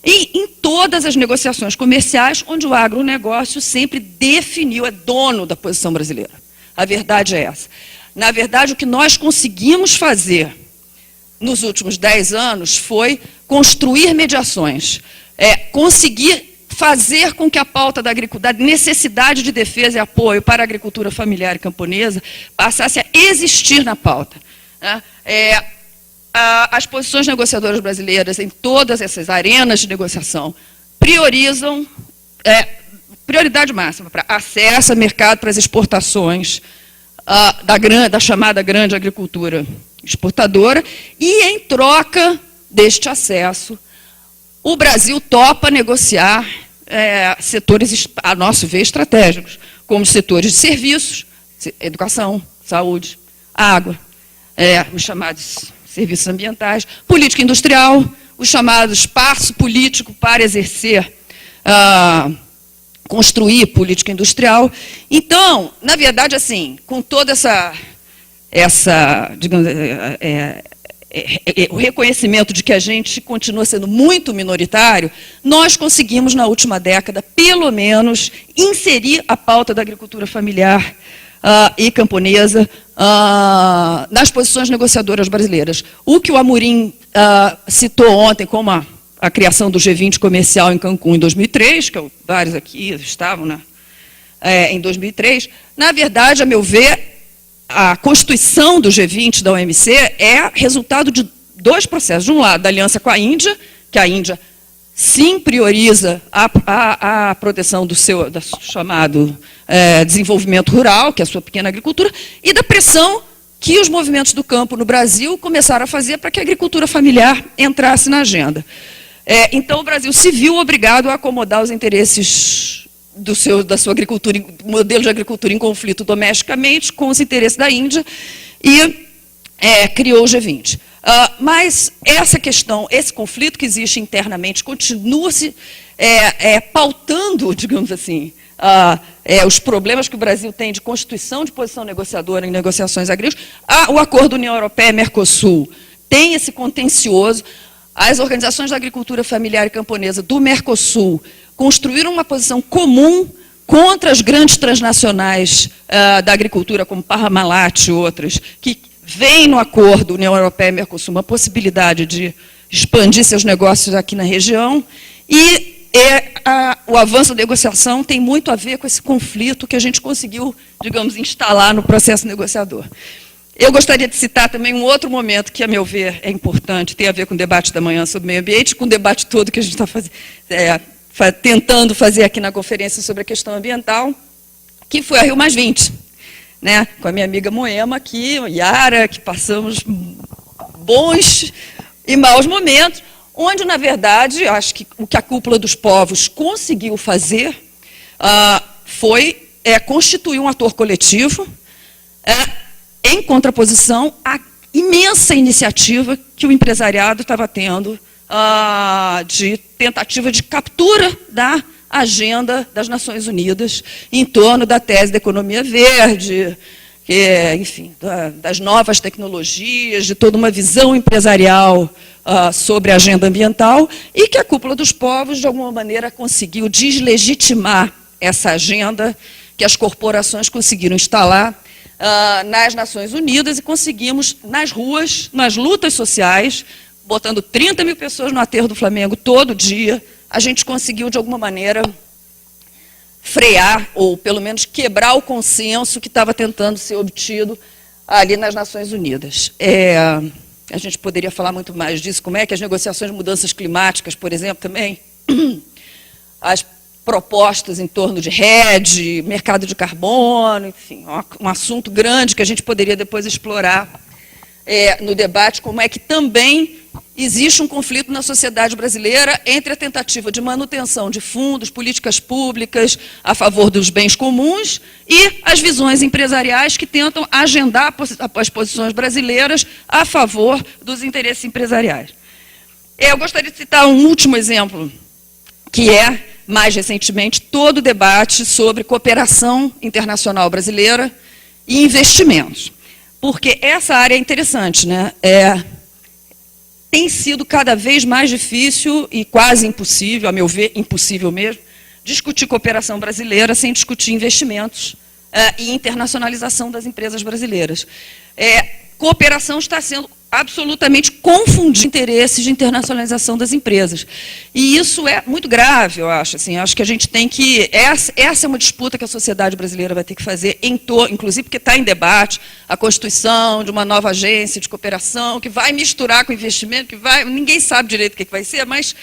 e em todas as negociações comerciais, onde o agronegócio sempre definiu, é dono da posição brasileira. A verdade é essa. Na verdade, o que nós conseguimos fazer nos últimos 10 anos foi construir mediações, conseguir fazer com que a pauta da agricultura, da necessidade de defesa e apoio para a agricultura familiar e camponesa passasse a existir na pauta, né? As posições negociadoras brasileiras em todas essas arenas de negociação priorizam, prioridade máxima para acesso a mercado para as exportações da chamada grande agricultura exportadora, e em troca deste acesso, o Brasil topa negociar setores, a nosso ver, estratégicos, como setores de serviços, educação, saúde, água, os chamados serviços ambientais, política industrial, o chamado espaço político para exercer, construir política industrial. Então, na verdade, assim, com toda digamos, o reconhecimento de que a gente continua sendo muito minoritário, nós conseguimos, na última década, pelo menos, inserir a pauta da agricultura familiar e camponesa nas posições negociadoras brasileiras. O que o Amorim citou ontem como a criação do G20 comercial em Cancún em 2003, que vários aqui estavam em 2003, na verdade, a meu ver, a constituição do G20 da OMC é resultado de dois processos. De um lado, da aliança com a Índia, que a Índia sim prioriza a proteção do chamado desenvolvimento rural, que é a sua pequena agricultura, e da pressão que os movimentos do campo no Brasil começaram a fazer para que a agricultura familiar entrasse na agenda. Então, o Brasil se viu obrigado a acomodar os interesses da sua agricultura, modelo de agricultura em conflito domesticamente com os interesses da Índia, e criou o G20. Mas essa questão, esse conflito que existe internamente, continua se pautando, digamos assim, os problemas que o Brasil tem de constituição de posição negociadora em negociações agrícolas. O acordo União Europeia-Mercosul tem esse contencioso. As organizações da agricultura familiar e camponesa do Mercosul construíram uma posição comum contra as grandes transnacionais da agricultura, como Parmalat e outras, que veem no acordo União Europeia e Mercosul uma possibilidade de expandir seus negócios aqui na região, e o avanço da negociação tem muito a ver com esse conflito que a gente conseguiu, digamos, instalar no processo negociador. Eu gostaria de citar também um outro momento que, a meu ver, é importante, tem a ver com o debate da manhã sobre o meio ambiente, com o debate todo que a gente está tentando fazer aqui na conferência sobre a questão ambiental, que foi a Rio+20, né, com a minha amiga Moema aqui, Yara, que passamos bons e maus momentos, onde, na verdade, acho que o que a Cúpula dos Povos conseguiu fazer foi constituir um ator coletivo, em contraposição à imensa iniciativa que o empresariado estava tendo de tentativa de captura da agenda das Nações Unidas em torno da tese da economia verde, enfim, das novas tecnologias, de toda uma visão empresarial sobre a agenda ambiental, e que a Cúpula dos Povos, de alguma maneira, conseguiu deslegitimar essa agenda que as corporações conseguiram instalar nas Nações Unidas, e conseguimos, nas ruas, nas lutas sociais, botando 30 mil pessoas no aterro do Flamengo todo dia, a gente conseguiu, de alguma maneira, frear, ou pelo menos quebrar o consenso que estava tentando ser obtido ali nas Nações Unidas. A gente poderia falar muito mais disso, como é que as negociações de mudanças climáticas, por exemplo, também, as propostas em torno de rede, mercado de carbono, enfim, um assunto grande que a gente poderia depois explorar no debate, como é que também existe um conflito na sociedade brasileira entre a tentativa de manutenção de fundos, políticas públicas a favor dos bens comuns e as visões empresariais que tentam agendar as posições brasileiras a favor dos interesses empresariais. Eu gostaria de citar um último exemplo, que é, mais recentemente, todo o debate sobre cooperação internacional brasileira e investimentos. Porque essa área é interessante, né? Tem sido cada vez mais difícil e quase impossível, a meu ver, impossível mesmo, discutir cooperação brasileira sem discutir investimentos e internacionalização das empresas brasileiras. Cooperação está sendo absolutamente confundir interesses de internacionalização das empresas. E isso é muito grave, eu acho. Assim, acho que a gente tem que... Essa é uma disputa que a sociedade brasileira vai ter que fazer, inclusive porque está em debate a constituição de uma nova agência de cooperação, que vai misturar com investimento, ninguém sabe direito o que vai ser, mas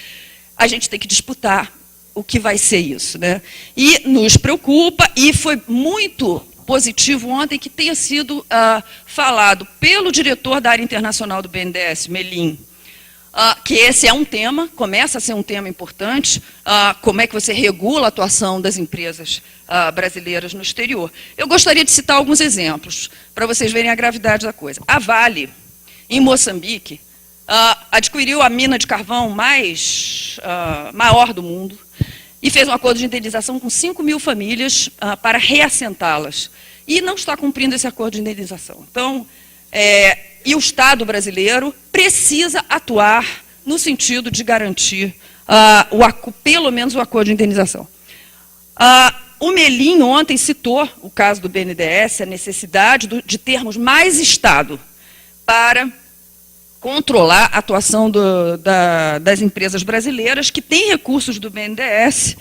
a gente tem que disputar o que vai ser isso, né? E nos preocupa, e foi muito positivo ontem que tenha sido falado pelo diretor da área internacional do BNDES, Melim, que esse é um tema, começa a ser um tema importante, como é que você regula a atuação das empresas brasileiras no exterior. Eu gostaria de citar alguns exemplos, para vocês verem a gravidade da coisa. A Vale, em Moçambique, adquiriu a mina de carvão maior do mundo, e fez um acordo de indenização com 5 mil famílias para reassentá-las. E não está cumprindo esse acordo de indenização. Então, e o Estado brasileiro precisa atuar no sentido de garantir pelo menos o acordo de indenização. O Melim ontem citou o caso do BNDES, a necessidade de termos mais Estado para controlar a atuação das empresas brasileiras que têm recursos do BNDES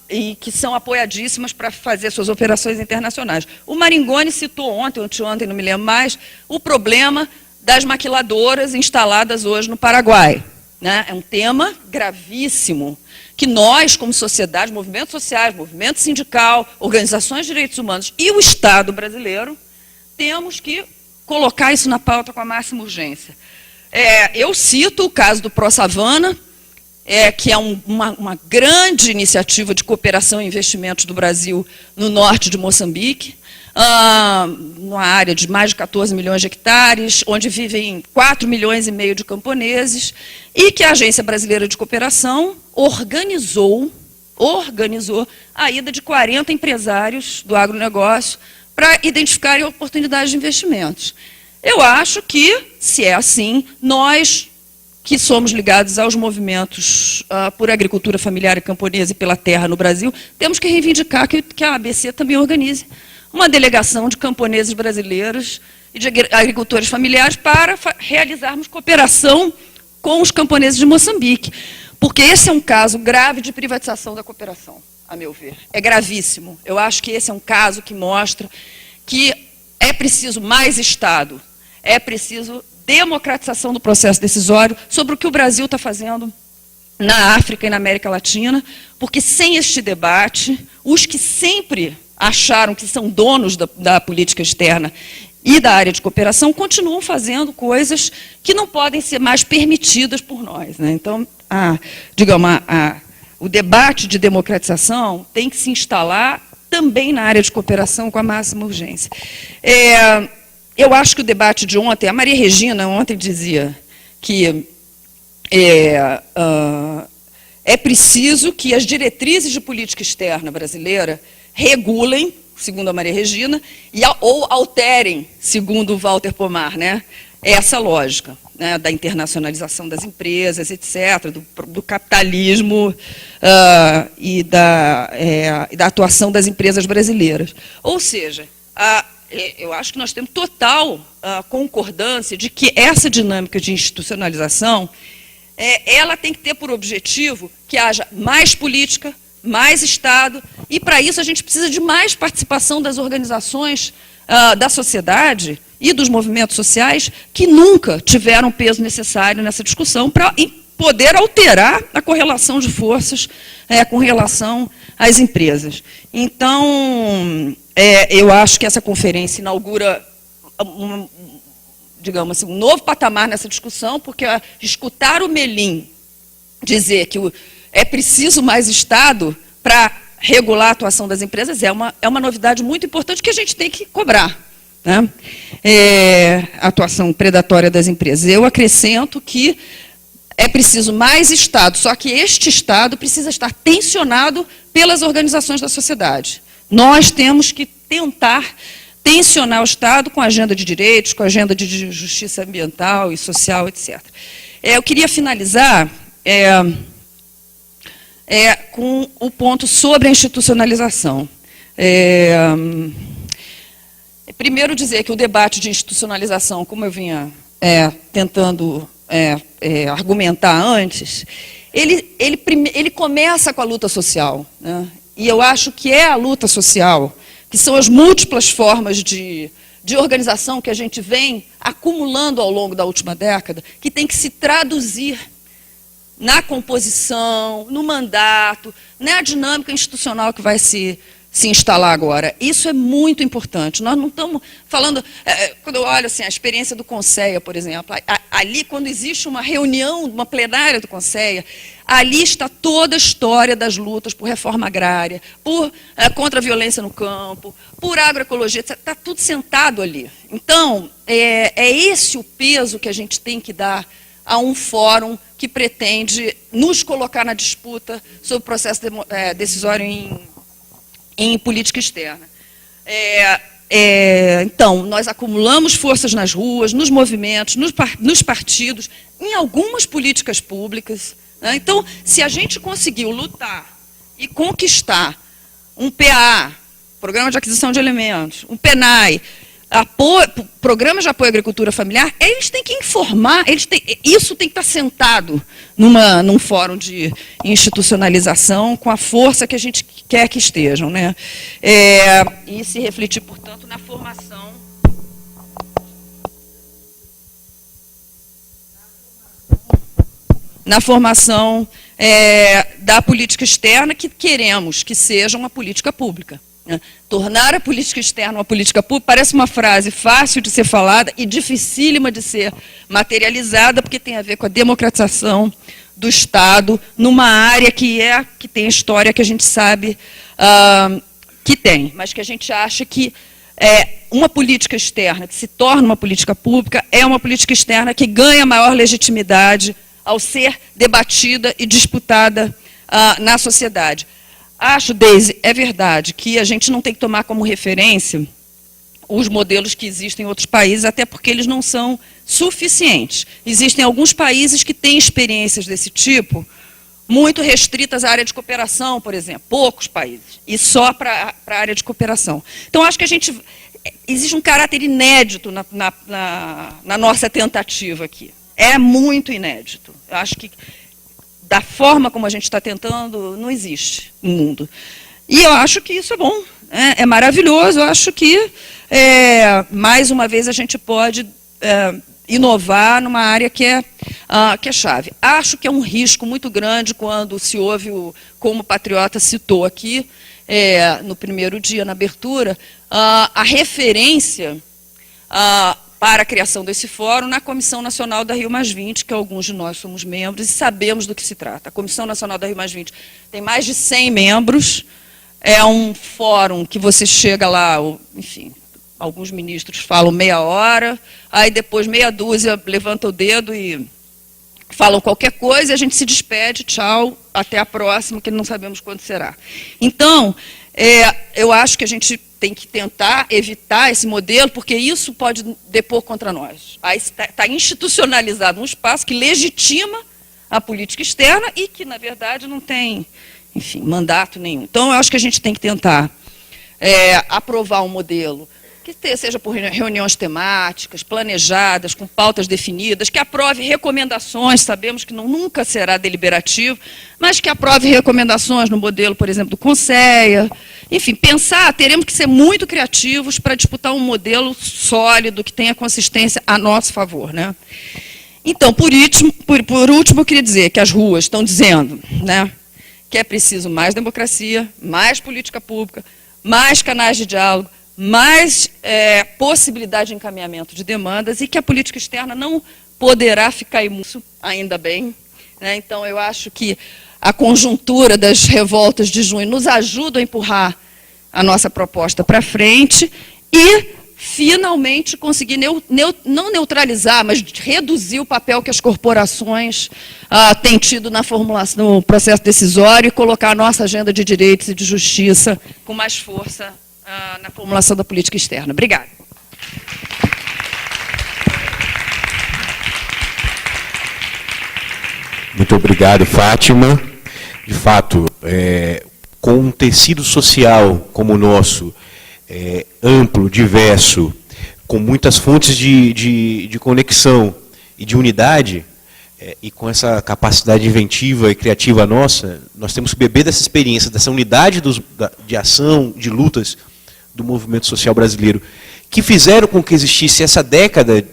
e que são apoiadíssimas para fazer suas operações internacionais. O Maringoni citou ontem, anteontem, não me lembro mais, o problema das maquiladoras instaladas hoje no Paraguai, né? É um tema gravíssimo que nós, como sociedade, movimentos sociais, movimento sindical, organizações de direitos humanos e o Estado brasileiro, temos que colocar isso na pauta com a máxima urgência. Eu cito o caso do ProSavana, que é uma grande iniciativa de cooperação e investimentos do Brasil no norte de Moçambique, numa área de mais de 14 milhões de hectares, onde vivem 4 milhões e meio de camponeses, e que a Agência Brasileira de Cooperação organizou a ida de 40 empresários do agronegócio para identificarem oportunidades de investimentos. Eu acho que, se é assim, nós, que somos ligados aos movimentos por agricultura familiar e camponesa e pela terra no Brasil, temos que reivindicar que a ABC também organize uma delegação de camponeses brasileiros e de agricultores familiares para realizarmos cooperação com os camponeses de Moçambique. Porque esse é um caso grave de privatização da cooperação, a meu ver. É gravíssimo. Eu acho que esse é um caso que mostra que é preciso mais Estado, é preciso democratização do processo decisório sobre o que o Brasil está fazendo na África e na América Latina, porque sem este debate, os que sempre acharam que são donos da política externa e da área de cooperação continuam fazendo coisas que não podem ser mais permitidas por nós, né? Então, o debate de democratização tem que se instalar também na área de cooperação com a máxima urgência. Eu acho que o debate de ontem, a Maria Regina ontem dizia que é preciso que as diretrizes de política externa brasileira regulem, segundo a Maria Regina, ou alterem, segundo o Walter Pomar, né, essa lógica, né, da internacionalização das empresas, etc., do capitalismo e da atuação das empresas brasileiras. Ou seja, eu acho que nós temos total concordância de que essa dinâmica de institucionalização ela tem que ter por objetivo que haja mais política, mais Estado, e para isso a gente precisa de mais participação das organizações da sociedade e dos movimentos sociais que nunca tiveram o peso necessário nessa discussão para poder alterar a correlação de forças com relação às empresas. Então, eu acho que essa conferência inaugura digamos assim, um novo patamar nessa discussão, porque escutar o Melim dizer que é preciso mais Estado para regular a atuação das empresas é uma novidade muito importante que a gente tem que cobrar, né? A atuação predatória das empresas. Eu acrescento que é preciso mais Estado, só que este Estado precisa estar tensionado pelas organizações da sociedade. Nós temos que tentar tensionar o Estado com a agenda de direitos, com a agenda de justiça ambiental e social, etc. Eu queria finalizar com o ponto sobre a institucionalização. Primeiro dizer que o debate de institucionalização, como eu vinha tentando argumentar antes, ele começa com a luta social, né? E eu acho que é a luta social, que são as múltiplas formas de organização que a gente vem acumulando ao longo da última década, que tem que se traduzir na composição, no mandato, na dinâmica institucional que vai se instalar agora. Isso é muito importante. Nós não estamos falando... quando eu olho assim, a experiência do Conceia, por exemplo, ali, quando existe uma reunião, uma plenária do Conceia, ali está toda a história das lutas por reforma agrária, contra a violência no campo, por agroecologia, está tudo sentado ali. Então, é esse o peso que a gente tem que dar a um fórum que pretende nos colocar na disputa sobre o processo decisório em política externa. Então, nós acumulamos forças nas ruas, nos movimentos, nos partidos, em algumas políticas públicas, né? Então, se a gente conseguiu lutar e conquistar um PA, Programa de Aquisição de Alimentos, um PENAI, programas de apoio à agricultura familiar, eles têm que informar, isso tem que estar sentado num fórum de institucionalização com a força que a gente quer que estejam, né? E se refletir, portanto, na formação da política externa que queremos que seja uma política pública. Tornar a política externa uma política pública parece uma frase fácil de ser falada e dificílima de ser materializada, porque tem a ver com a democratização do Estado numa área que tem a história que a gente sabe que tem, mas que a gente acha que uma política externa que se torna uma política pública é uma política externa que ganha maior legitimidade ao ser debatida e disputada na sociedade. Acho, Deise, é verdade que a gente não tem que tomar como referência os modelos que existem em outros países, até porque eles não são suficientes. Existem alguns países que têm experiências desse tipo, muito restritas à área de cooperação, por exemplo, poucos países, e só para a área de cooperação. Então, acho que existe um caráter inédito na nossa tentativa aqui. É muito inédito. Eu acho que da forma como a gente está tentando, não existe no mundo. E eu acho que isso é bom, é maravilhoso. Eu acho que, mais uma vez, a gente pode inovar numa área que é chave. Acho que é um risco muito grande quando se ouve, como o Patriota citou aqui, no primeiro dia, na abertura, a referência para a criação desse fórum na Comissão Nacional da Rio+20, que alguns de nós somos membros e sabemos do que se trata. A Comissão Nacional da Rio+20 tem mais de 100 membros, é um fórum que você chega lá, enfim, alguns ministros falam meia hora, aí depois meia dúzia levanta o dedo e falam qualquer coisa e a gente se despede, tchau, até a próxima, que não sabemos quando será. Então, eu acho que a gente tem que tentar evitar esse modelo, porque isso pode depor contra nós. Aí está institucionalizado um espaço que legitima a política externa e que, na verdade, não tem, enfim, mandato nenhum. Então, eu acho que a gente tem que tentar aprovar um modelo que seja por reuniões temáticas, planejadas, com pautas definidas, que aprove recomendações, sabemos que nunca será deliberativo, mas que aprove recomendações no modelo, por exemplo, do Conselho. Enfim, teremos que ser muito criativos para disputar um modelo sólido, que tenha consistência a nosso favor, né? Então, por último, eu queria dizer que as ruas estão dizendo, né, que é preciso mais democracia, mais política pública, mais canais de diálogo, mais possibilidade de encaminhamento de demandas e que a política externa não poderá ficar imune, ainda bem, né? Então, eu acho que a conjuntura das revoltas de junho nos ajuda a empurrar a nossa proposta para frente e, finalmente, conseguir não neutralizar, mas reduzir o papel que as corporações têm tido na formulação, no processo decisório e colocar a nossa agenda de direitos e de justiça com mais força na formulação da política externa. Obrigada. Muito obrigado, Fátima. De fato, com um tecido social como o nosso, amplo, diverso, com muitas fontes de conexão e de unidade, e com essa capacidade inventiva e criativa nossa, nós temos que beber dessa experiência, dessa unidade de ação, de lutas do movimento social brasileiro, que fizeram com que existisse essa década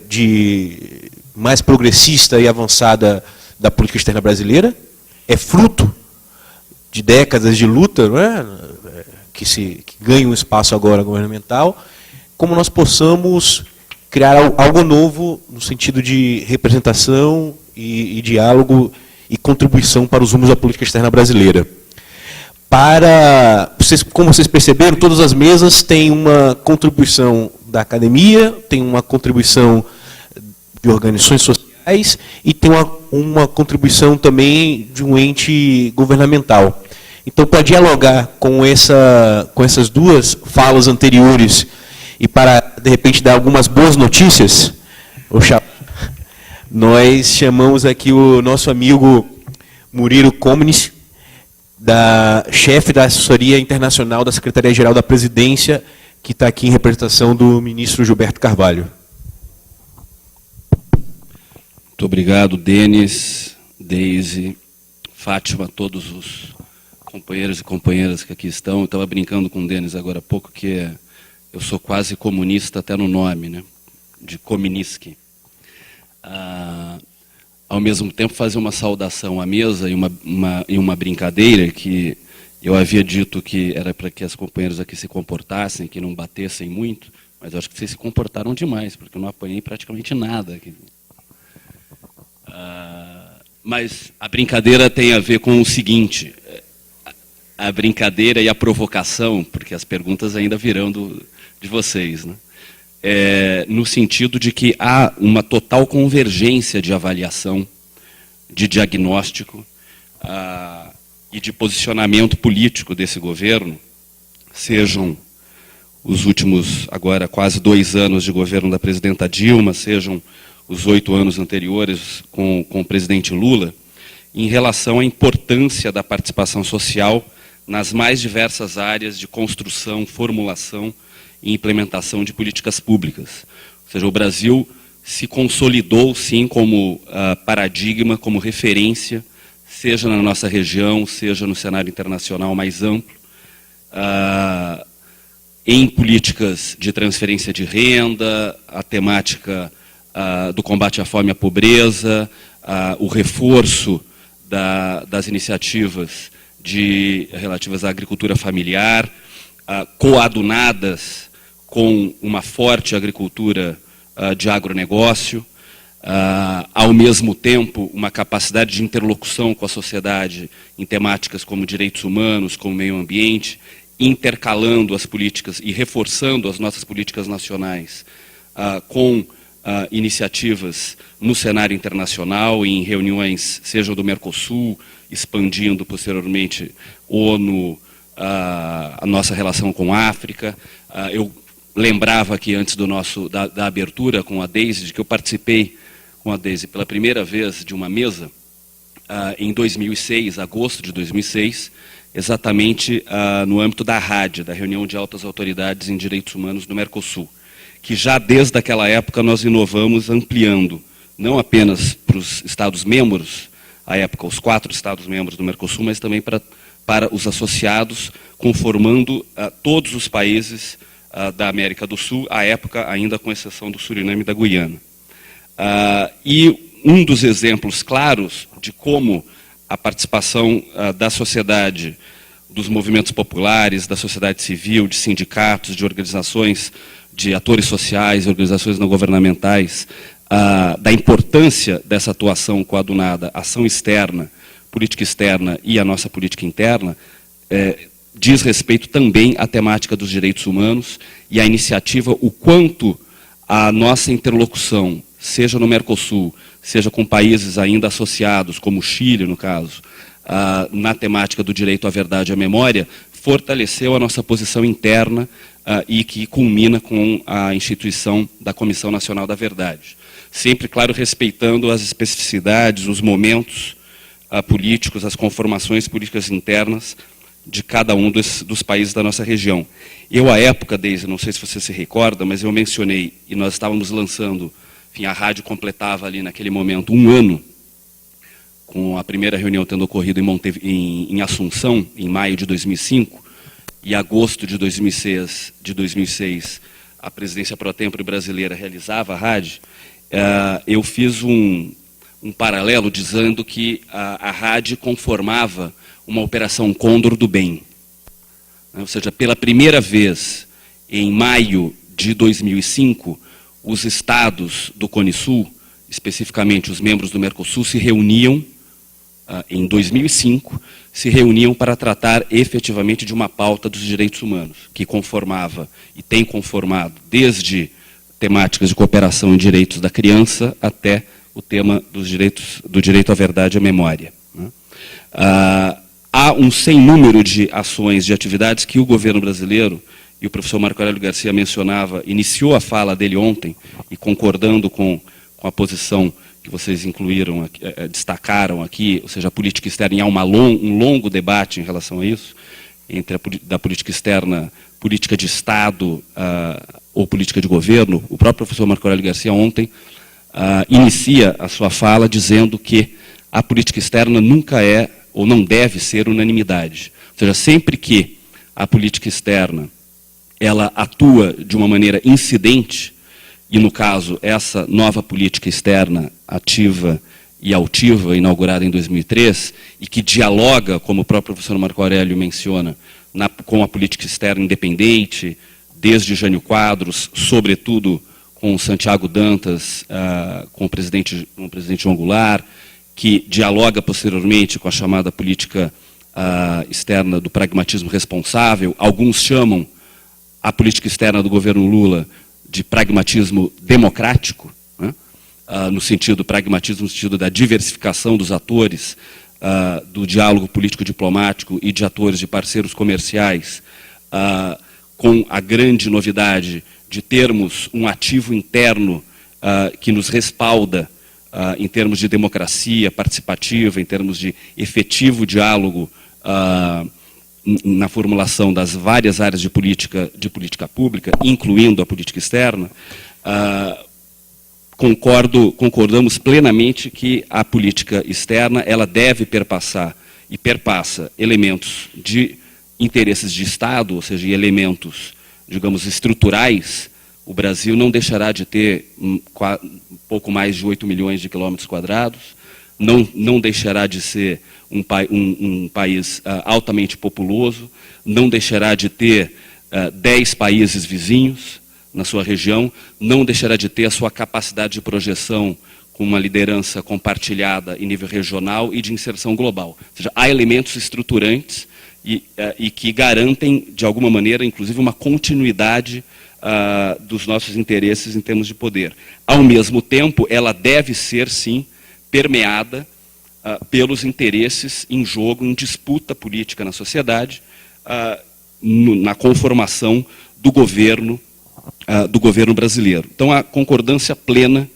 mais progressista e avançada da política externa brasileira. É fruto de décadas de luta, não é? Que ganha um espaço agora governamental, como nós possamos criar algo novo no sentido de representação e diálogo e contribuição para os rumos da política externa brasileira. Como vocês perceberam, todas as mesas têm uma contribuição da academia, tem uma contribuição de organizações sociais e tem uma contribuição também de um ente governamental. Então, para dialogar com essas duas falas anteriores e para, de repente, dar algumas boas notícias, nós chamamos aqui o nosso amigo Murilo Comines, chefe da assessoria internacional da Secretaria-Geral da Presidência, que está aqui em representação do ministro Gilberto Carvalho. Muito obrigado, Denis, Deise, Fátima, todos os companheiros e companheiras que aqui estão. Eu estava brincando com o Denis agora há pouco que eu sou quase comunista até no nome, né? De Kominsky. Ao mesmo tempo, fazer uma saudação à mesa e uma brincadeira que eu havia dito que era para que as companheiras aqui se comportassem, que não batessem muito, mas eu acho que vocês se comportaram demais, porque eu não apanhei praticamente nada aqui. Mas a brincadeira tem a ver com o seguinte, a brincadeira e a provocação, porque as perguntas ainda virão de vocês, né? No sentido de que há uma total convergência de avaliação, de diagnóstico e de posicionamento político desse governo, sejam os últimos, agora, quase 2 anos de governo da presidenta Dilma, sejam os 8 anos anteriores com o presidente Lula, em relação à importância da participação social nas mais diversas áreas de construção, formulação e implementação de políticas públicas. Ou seja, o Brasil se consolidou, sim, como paradigma, como referência, seja na nossa região, seja no cenário internacional mais amplo, em políticas de transferência de renda, a temática do combate à fome e à pobreza, o reforço das iniciativas relativas à agricultura familiar, coadunadas com uma forte agricultura de agronegócio, ao mesmo tempo uma capacidade de interlocução com a sociedade em temáticas como direitos humanos, como meio ambiente, intercalando as políticas e reforçando as nossas políticas nacionais com iniciativas no cenário internacional, em reuniões, seja do Mercosul, expandindo posteriormente ONU, a nossa relação com a África. Eu lembrava aqui antes da abertura com a Deise, de que eu participei com a Deise pela primeira vez de uma mesa em 2006, agosto de 2006, exatamente no âmbito da RAD, da Reunião de Altas Autoridades em Direitos Humanos do Mercosul, que já desde aquela época nós inovamos ampliando, não apenas para os Estados-membros, à época os 4 Estados-membros do Mercosul, mas também para os associados, conformando todos os países da América do Sul, à época ainda com exceção do Suriname e da Guiana. E um dos exemplos claros de como a participação da sociedade, dos movimentos populares, da sociedade civil, de sindicatos, de organizações, de atores sociais, organizações não governamentais, da importância dessa atuação coadunada, ação externa, política externa e a nossa política interna, diz respeito também à temática dos direitos humanos e à iniciativa, o quanto a nossa interlocução, seja no Mercosul, seja com países ainda associados, como o Chile, no caso, na temática do direito à verdade e à memória, fortaleceu a nossa posição interna e que culmina com a instituição da Comissão Nacional da Verdade. Sempre, claro, respeitando as especificidades, os momentos políticos, as conformações políticas internas de cada um dos países da nossa região. Eu, à época, Deise, não sei se você se recorda, mas eu mencionei, e nós estávamos lançando, enfim, a rádio completava ali naquele momento 1 ano, com a primeira reunião tendo ocorrido em Assunção, em maio de 2005, e agosto de 2006, a presidência pro tempore brasileira realizava a rádio. Eu fiz um paralelo dizendo que a rádio conformava uma operação Condor do Bem. Ou seja, pela primeira vez, em maio de 2005, os estados do Cone Sul, especificamente os membros do Mercosul, se reuniam, em 2005, se reuniam para tratar efetivamente de uma pauta dos direitos humanos, que conformava e tem conformado desde temáticas de cooperação em direitos da criança até o tema do direito à verdade e à memória. Há um sem número de ações, de atividades que o governo brasileiro, e o professor Marco Aurélio Garcia mencionava, iniciou a fala dele ontem, e concordando com a posição que vocês incluíram, destacaram aqui, ou seja, a política externa, e há um longo debate em relação a isso, entre da política externa, política de Estado ou política de governo. O próprio professor Marco Aurélio Garcia ontem inicia a sua fala dizendo que a política externa nunca é ou não deve ser unanimidade. Ou seja, sempre que a política externa ela atua de uma maneira incidente, e no caso essa nova política externa ativa e altiva, inaugurada em 2003, e que dialoga, como o próprio professor Marco Aurélio menciona, com a política externa independente, desde Jânio Quadros, sobretudo com Santiago Dantas, com o presidente João Goulart, que dialoga posteriormente com a chamada política externa do pragmatismo responsável. Alguns chamam a política externa do governo Lula de pragmatismo democrático, né? No sentido pragmatismo, no sentido da diversificação dos atores, do diálogo político-diplomático e de atores, de parceiros comerciais, com a grande novidade de termos um ativo interno que nos respalda em termos de democracia participativa, em termos de efetivo diálogo na formulação das várias áreas de política pública, incluindo a política externa. Concordamos plenamente que a política externa ela deve perpassar e perpassa elementos de interesses de Estado, ou seja, elementos, digamos, estruturais. O Brasil não deixará de ter pouco mais de 8 milhões de quilômetros quadrados, não deixará de ser um país altamente populoso, não deixará de ter 10 países vizinhos na sua região, não deixará de ter a sua capacidade de projeção com uma liderança compartilhada em nível regional e de inserção global. Ou seja, há elementos estruturantes e que garantem, de alguma maneira, inclusive, uma continuidade dos nossos interesses em termos de poder. Ao mesmo tempo, ela deve ser, sim, permeada pelos interesses em jogo, em disputa política na sociedade, na conformação do governo brasileiro. Então, a concordância plena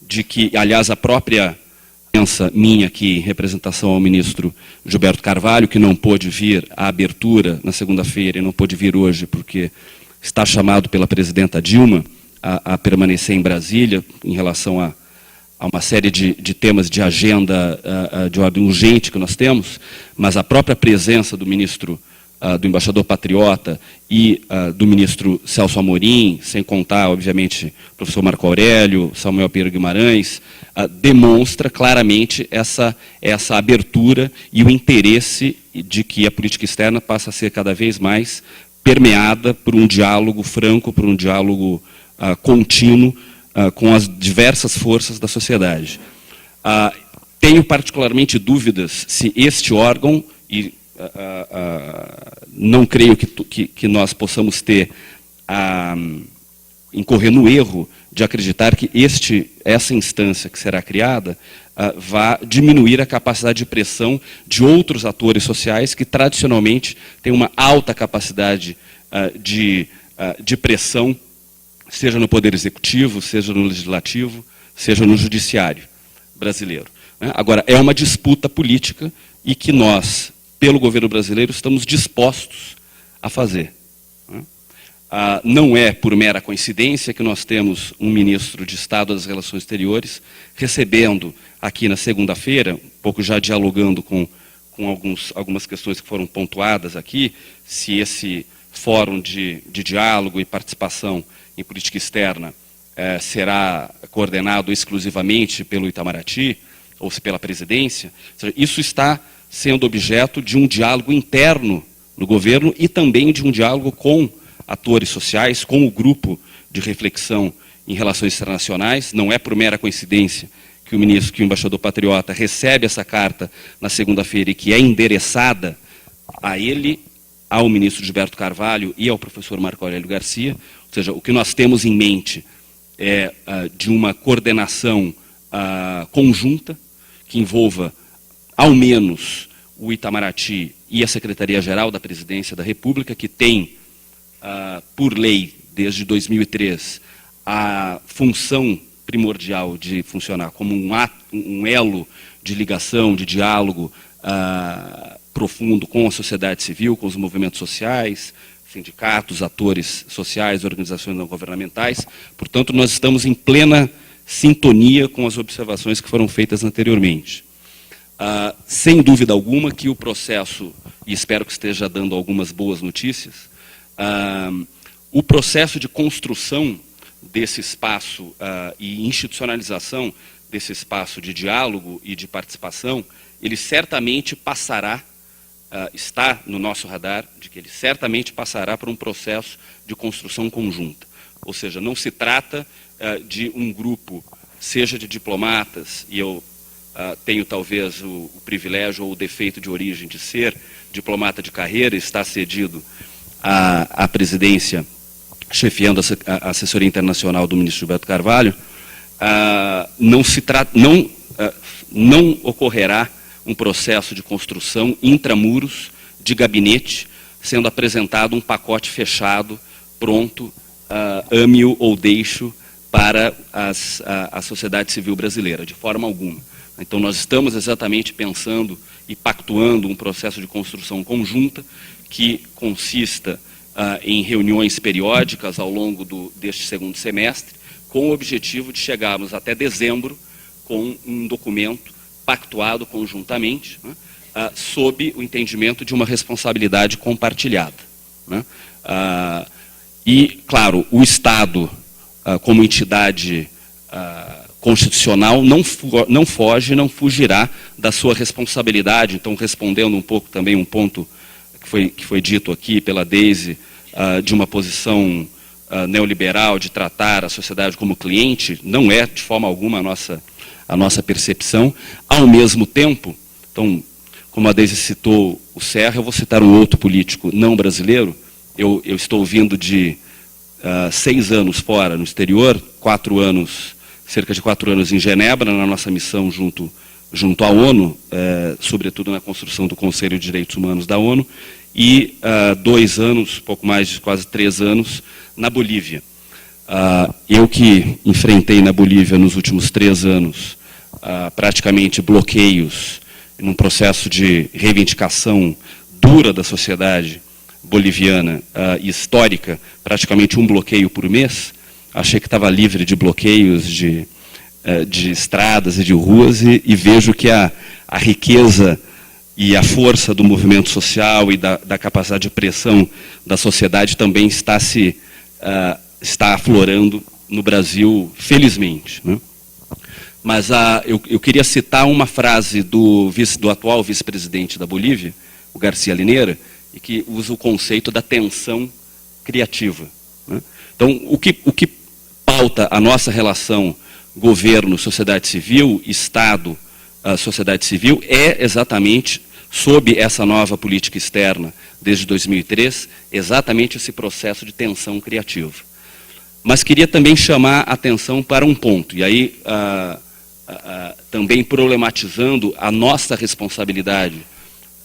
de que, aliás, a própria presença minha aqui, em representação ao ministro Gilberto Carvalho, que não pôde vir à abertura na segunda-feira e não pôde vir hoje porque está chamado pela presidenta Dilma a permanecer em Brasília em relação a uma série de temas de agenda de ordem urgente que nós temos, mas a própria presença do ministro, do embaixador patriota e do ministro Celso Amorim, sem contar, obviamente, o professor Marco Aurélio, Samuel Pinheiro Guimarães, demonstra claramente essa abertura e o interesse de que a política externa passa a ser cada vez mais permeada por um diálogo franco, por um diálogo contínuo com as diversas forças da sociedade. Tenho particularmente dúvidas se este órgão, e não creio que nós possamos incorrer no erro de acreditar que essa instância que será criada vá diminuir a capacidade de pressão de outros atores sociais que tradicionalmente têm uma alta capacidade de pressão, seja no Poder Executivo, seja no Legislativo, seja no Judiciário brasileiro. Agora, é uma disputa política e que nós, pelo governo brasileiro, estamos dispostos a fazer. Não é por mera coincidência que nós temos um ministro de Estado das Relações Exteriores recebendo aqui na segunda-feira, um pouco já dialogando com algumas questões que foram pontuadas aqui, se esse fórum de diálogo e participação em política externa será coordenado exclusivamente pelo Itamaraty, ou se pela presidência. Ou seja, isso está sendo objeto de um diálogo interno no governo e também de um diálogo com atores sociais, com o grupo de reflexão em relações internacionais. Não é por mera coincidência que o embaixador patriota recebe essa carta na segunda-feira e que é endereçada a ele, ao ministro Gilberto Carvalho e ao professor Marco Aurélio Garcia. Ou seja, o que nós temos em mente é de uma coordenação conjunta que envolva, ao menos, o Itamaraty e a Secretaria-Geral da Presidência da República, que tem, por lei, desde 2003, a função primordial de funcionar como um elo de ligação, de diálogo profundo com a sociedade civil, com os movimentos sociais, sindicatos, atores sociais, organizações não governamentais. Portanto, nós estamos em plena sintonia com as observações que foram feitas anteriormente. Sem dúvida alguma que o processo, e espero que esteja dando algumas boas notícias, o processo de construção desse espaço e institucionalização desse espaço de diálogo e de participação, ele certamente passará, está no nosso radar, de que ele certamente passará por um processo de construção conjunta. Ou seja, não se trata de um grupo, seja de diplomatas, e eu tenho talvez o privilégio ou o defeito de origem de ser diplomata de carreira, está cedido à presidência, chefiando a assessoria internacional do ministro Gilberto Carvalho, não ocorrerá um processo de construção intramuros de gabinete, sendo apresentado um pacote fechado, pronto, ame-o ou deixe-o para a sociedade civil brasileira, de forma alguma. Então, nós estamos exatamente pensando e pactuando um processo de construção conjunta que consista em reuniões periódicas ao longo deste segundo semestre, com o objetivo de chegarmos até dezembro com um documento pactuado conjuntamente, né, sob o entendimento de uma responsabilidade compartilhada. Né. E, claro, o Estado, como entidade constitucional, não foge, não fugirá da sua responsabilidade. Então, respondendo um pouco também um ponto que foi dito aqui pela Deise, de uma posição neoliberal de tratar a sociedade como cliente, não é de forma alguma a nossa percepção. Ao mesmo tempo, então, como a Deise citou o Serra, eu vou citar um outro político não brasileiro. Eu estou vindo de 6 anos fora, no exterior, 4 anos, cerca de 4 anos em Genebra, na nossa missão junto à ONU, sobretudo na construção do Conselho de Direitos Humanos da ONU, e 2 anos, pouco mais de quase 3 anos, na Bolívia. Eu que enfrentei na Bolívia nos últimos 3 anos praticamente bloqueios num processo de reivindicação dura da sociedade boliviana histórica, praticamente um bloqueio por mês, achei que estava livre de bloqueios de estradas e de ruas, e vejo que a riqueza e a força do movimento social e da capacidade de pressão da sociedade também está aflorando no Brasil, felizmente, né? Mas eu queria citar uma frase do atual vice-presidente da Bolívia, o Garcia Linera, e que usa o conceito da tensão criativa, né? Então, o que pauta a nossa relação governo, sociedade civil, Estado, sociedade civil, é exatamente, sob essa nova política externa, desde 2003, exatamente esse processo de tensão criativa. Mas queria também chamar a atenção para um ponto, e aí também problematizando a nossa responsabilidade,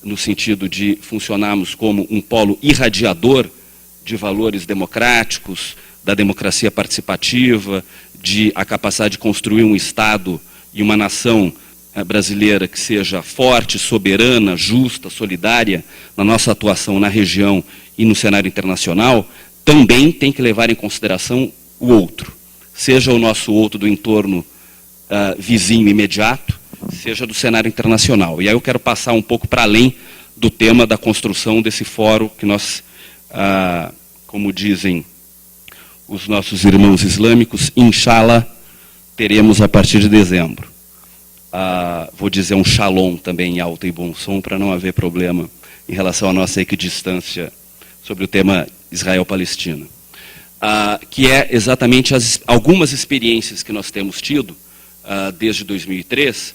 no sentido de funcionarmos como um polo irradiador de valores democráticos, da democracia participativa, a capacidade de construir um Estado e uma nação brasileira que seja forte, soberana, justa, solidária na nossa atuação na região e no cenário internacional, também tem que levar em consideração o outro, seja o nosso outro do entorno vizinho imediato, seja do cenário internacional. E aí eu quero passar um pouco para além do tema da construção desse fórum que nós, como dizem os nossos irmãos islâmicos, inshallah, teremos a partir de dezembro. Vou dizer um shalom também em alto e bom som, para não haver problema em relação à nossa equidistância sobre o tema Israel-Palestina. Que é exatamente algumas experiências que nós temos tido desde 2003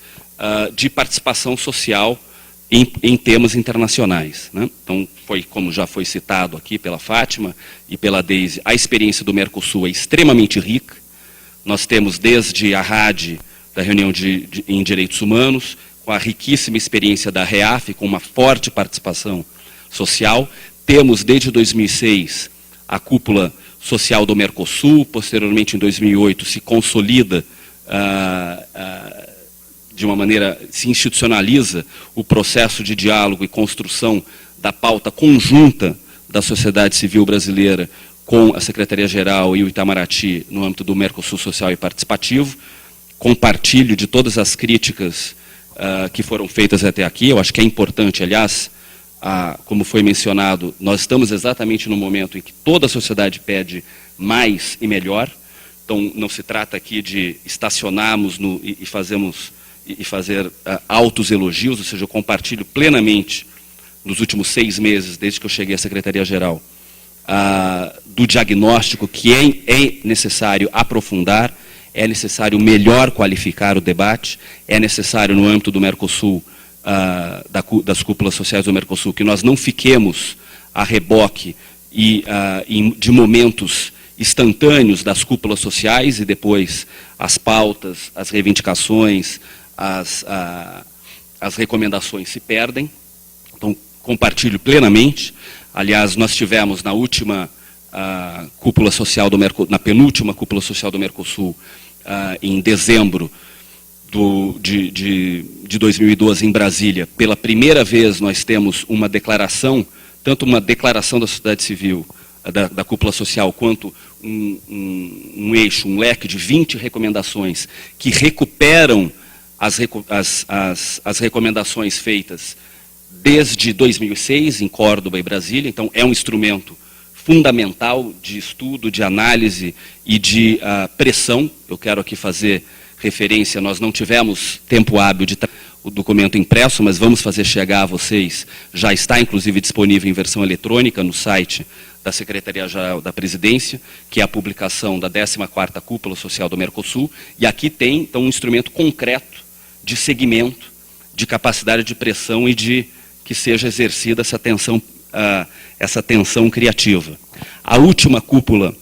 de participação social em temas internacionais, né? Então, como já foi citado aqui pela Fátima e pela Deise, a experiência do Mercosul é extremamente rica. Nós temos desde a RAD, da reunião em direitos humanos, com a riquíssima experiência da REAF, com uma forte participação social. Temos, desde 2006, a cúpula social do Mercosul, posteriormente, em 2008, se consolida de uma maneira, se institucionaliza o processo de diálogo e construção da pauta conjunta da sociedade civil brasileira com a Secretaria-Geral e o Itamaraty no âmbito do Mercosul Social e Participativo. Compartilho de todas as críticas que foram feitas até aqui. Eu acho que é importante, aliás, como foi mencionado, nós estamos exatamente no momento em que toda a sociedade pede mais e melhor. Então, não se trata aqui de estacionarmos e fazer altos elogios, ou seja, eu compartilho plenamente, nos últimos 6 meses, desde que eu cheguei à Secretaria-Geral, do diagnóstico que é necessário aprofundar, é necessário melhor qualificar o debate, é necessário, no âmbito do Mercosul, das cúpulas sociais do Mercosul, que nós não fiquemos a reboque de momentos instantâneos das cúpulas sociais e depois as pautas, as reivindicações, as recomendações se perdem. Então, compartilho plenamente. Aliás, nós tivemos na última cúpula social do Mercosul, na penúltima cúpula social do Mercosul, em dezembro de 2012, em Brasília, pela primeira vez nós temos uma declaração, tanto uma declaração da sociedade civil, da cúpula social, quanto um eixo, um leque de 20 recomendações que recuperam as recomendações feitas desde 2006 em Córdoba e Brasília. Então, é um instrumento fundamental de estudo, de análise e de pressão. Eu quero aqui fazer referência, nós não tivemos tempo hábil de o documento impresso, mas vamos fazer chegar a vocês. Já está, inclusive, disponível em versão eletrônica no site da Secretaria-Geral da Presidência, que é a publicação da 14ª Cúpula Social do Mercosul, e aqui tem, então, um instrumento concreto de segmento, de capacidade de pressão e de que seja exercida essa tensão criativa. A última cúpula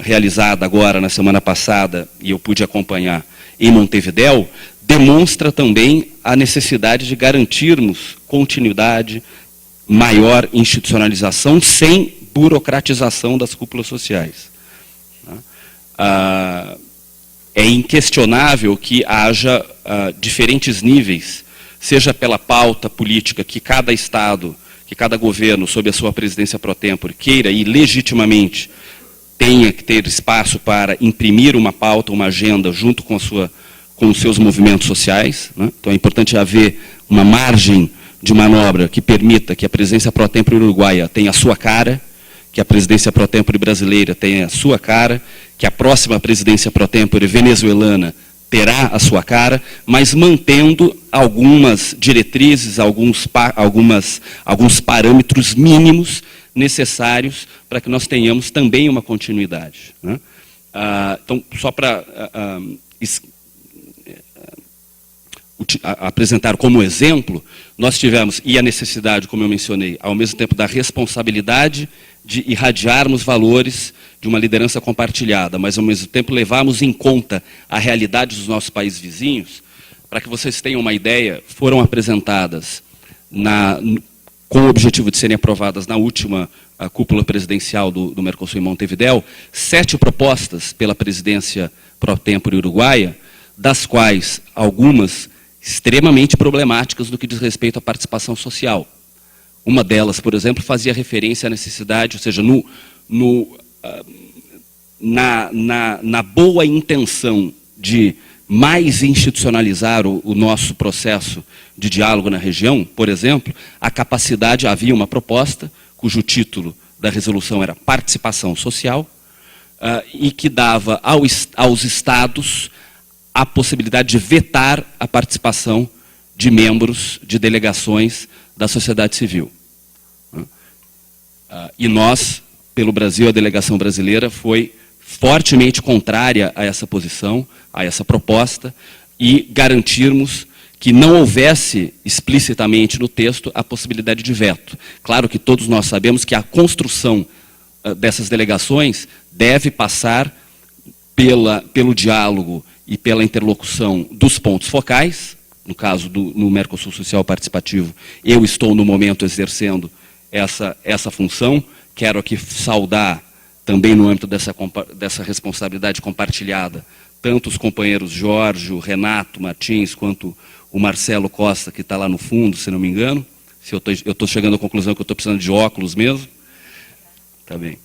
realizada agora na semana passada, e eu pude acompanhar em Montevidéu, demonstra também a necessidade de garantirmos continuidade, maior institucionalização, sem burocratização das cúpulas sociais. É inquestionável que haja diferentes níveis, seja pela pauta política que cada Estado, que cada governo, sob a sua presidência pro tempore, queira e legitimamente tenha que ter espaço para imprimir uma pauta, uma agenda, junto com os seus movimentos sociais, né? Então é importante haver uma margem de manobra que permita que a presidência pro tempore uruguaia tenha a sua cara, que a presidência pro tempore brasileira tenha a sua cara, que a próxima presidência pro tempore venezuelana terá a sua cara, mas mantendo algumas diretrizes, alguns parâmetros mínimos necessários para que nós tenhamos também uma continuidade, né? Então, só para apresentar como exemplo, nós tivemos, e a necessidade, como eu mencionei, ao mesmo tempo da responsabilidade de irradiarmos valores de uma liderança compartilhada, mas ao mesmo tempo levarmos em conta a realidade dos nossos países vizinhos. Para que vocês tenham uma ideia, foram apresentadas, com o objetivo de serem aprovadas na última cúpula presidencial do Mercosul em Montevidéu, 7 propostas pela presidência pro tempore uruguaia, das quais algumas extremamente problemáticas no que diz respeito à participação social. Uma delas, por exemplo, fazia referência à necessidade, ou seja, na boa intenção de mais institucionalizar o nosso processo de diálogo na região, por exemplo, havia uma proposta, cujo título da resolução era Participação Social, e que dava aos Estados a possibilidade de vetar a participação de membros de delegações da sociedade civil. E nós, pelo Brasil, a delegação brasileira foi fortemente contrária a essa posição, a essa proposta, e garantirmos que não houvesse explicitamente no texto a possibilidade de veto. Claro que todos nós sabemos que a construção dessas delegações deve passar pelo diálogo e pela interlocução dos pontos focais. No caso no Mercosul Social Participativo, eu estou no momento exercendo essa função. Quero aqui saudar também no âmbito dessa responsabilidade compartilhada, tanto os companheiros Jorge, Renato Martins, quanto o Marcelo Costa, que está lá no fundo, se não me engano. Se eu estou chegando à conclusão que eu estou precisando de óculos mesmo. Tá bem.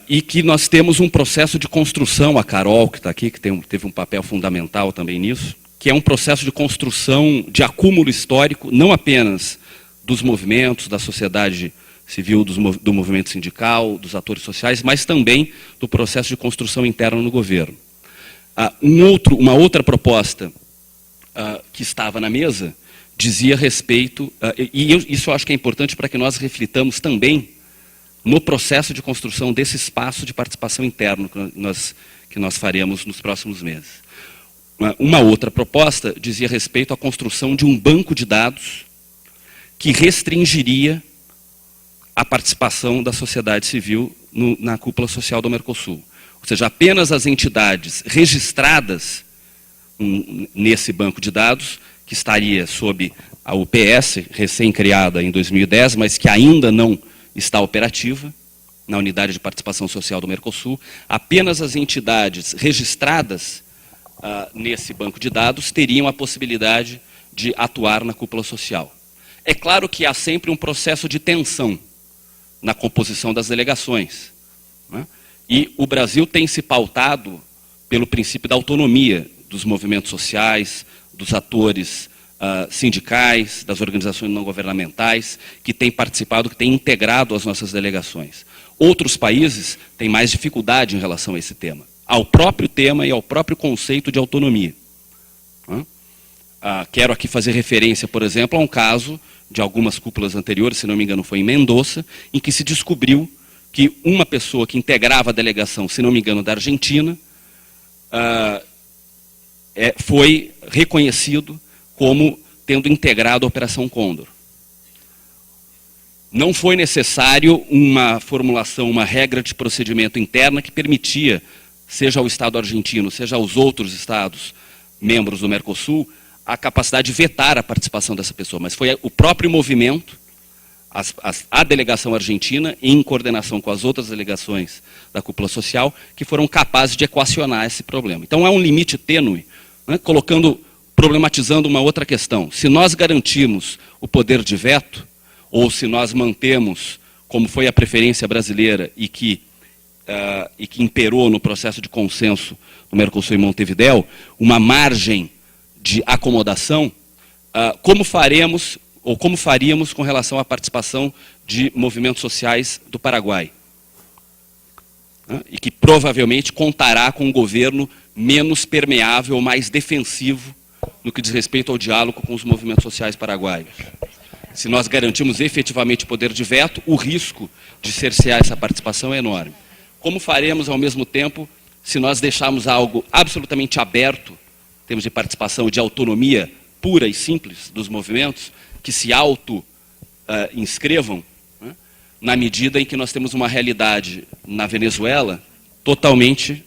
E que nós temos um processo de construção, a Carol, que está aqui, que teve um papel fundamental também nisso, que é um processo de construção, de acúmulo histórico, não apenas dos movimentos, da sociedade civil, do movimento sindical, dos atores sociais, mas também do processo de construção interna no governo. Uma outra proposta que estava na mesa dizia respeito, isso eu acho que é importante para que nós reflitamos também no processo de construção desse espaço de participação interno que nós faremos nos próximos meses. Uma outra proposta dizia respeito à construção de um banco de dados que restringiria a participação da sociedade civil na cúpula social do Mercosul. Ou seja, apenas as entidades registradas nesse banco de dados, que estaria sob a UPS, recém-criada em 2010, mas que ainda não está operativa, na Unidade de Participação Social do Mercosul, apenas as entidades registradas nesse banco de dados teriam a possibilidade de atuar na cúpula social. É claro que há sempre um processo de tensão na composição das delegações, né? E o Brasil tem se pautado pelo princípio da autonomia dos movimentos sociais, dos atores sindicais, das organizações não governamentais, que têm participado, que têm integrado as nossas delegações. Outros países têm mais dificuldade em relação a esse tema, ao próprio tema e ao próprio conceito de autonomia. Quero aqui fazer referência, por exemplo, a um caso de algumas cúpulas anteriores, se não me engano foi em Mendoza, em que se descobriu que uma pessoa que integrava a delegação, se não me engano da Argentina, foi reconhecido como tendo integrado a Operação Cóndor. não foi necessário uma formulação, uma regra de procedimento interna que permitia, seja ao Estado argentino, seja aos outros Estados membros do Mercosul, a capacidade de vetar a participação dessa pessoa. Mas foi o próprio movimento, a delegação argentina, em coordenação com as outras delegações da cúpula social, que foram capazes de equacionar esse problema. Então é um limite tênue, né, problematizando uma outra questão. Se nós garantimos o poder de veto, ou se nós mantemos, como foi a preferência brasileira e que imperou no processo de consenso no Mercosul e Montevidéu, uma margem de acomodação, como faríamos com relação à participação de movimentos sociais do Paraguai? E que provavelmente contará com um governo menos permeável, mais defensivo no que diz respeito ao diálogo com os movimentos sociais paraguaios. Se nós garantimos efetivamente o poder de veto, o risco de cercear essa participação é enorme. Como faremos, ao mesmo tempo, se nós deixarmos algo absolutamente aberto, em termos de participação, de autonomia pura e simples dos movimentos, que se auto-inscrevam, né, na medida em que nós temos uma realidade na Venezuela totalmente...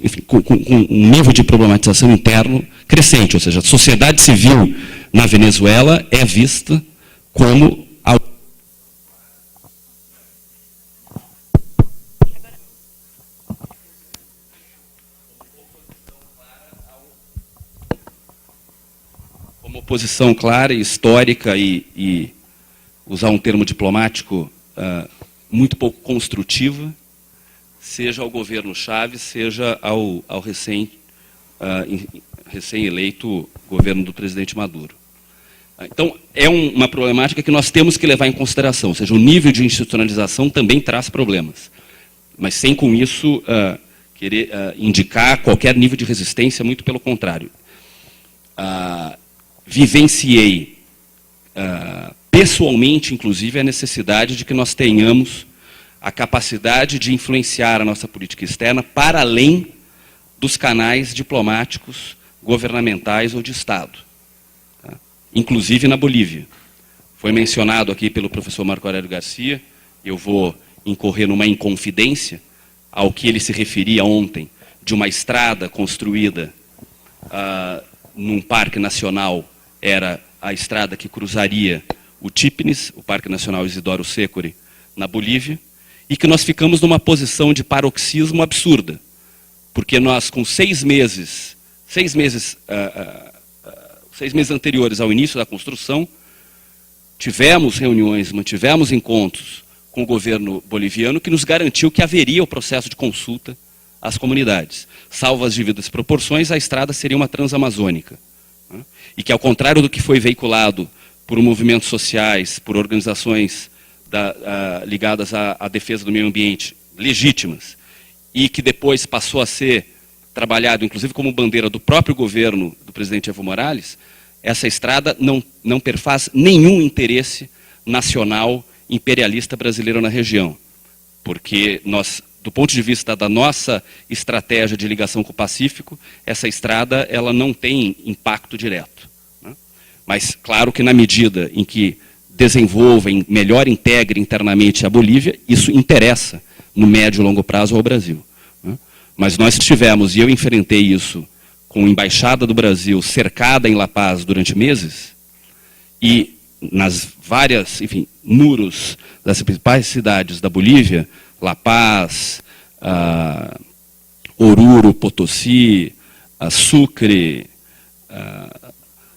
enfim, com um nível de problematização interno crescente, ou seja, a sociedade civil na Venezuela é vista como uma oposição clara e histórica e usar um termo diplomático muito pouco construtiva, seja ao governo Chávez, seja ao recém-eleito governo do presidente Maduro. Então, é uma problemática que nós temos que levar em consideração, ou seja, o nível de institucionalização também traz problemas, mas sem com isso querer indicar qualquer nível de resistência, muito pelo contrário. Vivenciei pessoalmente, inclusive, a necessidade de que nós tenhamos a capacidade de influenciar a nossa política externa para além dos canais diplomáticos, governamentais ou de Estado, tá? Inclusive na Bolívia. Foi mencionado aqui pelo professor Marco Aurélio Garcia, eu vou incorrer numa inconfidência ao que ele se referia ontem, de uma estrada construída num parque nacional, era a estrada que cruzaria o Típines, o Parque Nacional Isidoro Securi, na Bolívia, e que nós ficamos numa posição de paroxismo absurda, porque nós, com 6 meses anteriores ao início da construção, tivemos reuniões, mantivemos encontros com o governo boliviano que nos garantiu que haveria o processo de consulta às comunidades. Salvo as devidas proporções, a estrada seria uma transamazônica, né? E que, ao contrário do que foi veiculado por movimentos sociais, por organizações ligadas à defesa do meio ambiente, legítimas, e que depois passou a ser trabalhado, inclusive como bandeira do próprio governo do presidente Evo Morales, essa estrada não perfaz nenhum interesse nacional imperialista brasileiro na região, porque nós, do ponto de vista da nossa estratégia de ligação com o Pacífico, essa estrada ela não tem impacto direto, né? Mas claro que na medida em que desenvolva, melhor integre internamente a Bolívia, isso interessa no médio e longo prazo ao Brasil, né? Mas nós tivemos, e eu enfrentei isso com a Embaixada do Brasil cercada em La Paz durante meses, e nas várias, enfim, muros das principais cidades da Bolívia, La Paz, Oruro, Potosí, Sucre,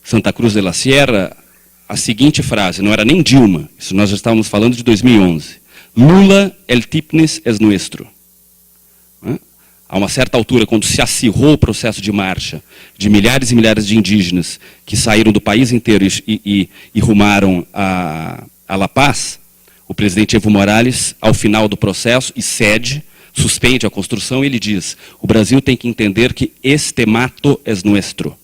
Santa Cruz de la Sierra, a seguinte frase, não era nem Dilma, isso nós já estávamos falando de 2011. Lula, el Típines es nuestro. A uma certa altura, quando se acirrou o processo de marcha de milhares e milhares de indígenas que saíram do país inteiro e rumaram a La Paz, o presidente Evo Morales, ao final do processo, suspende a construção e ele diz: o Brasil tem que entender que este mato es nuestro.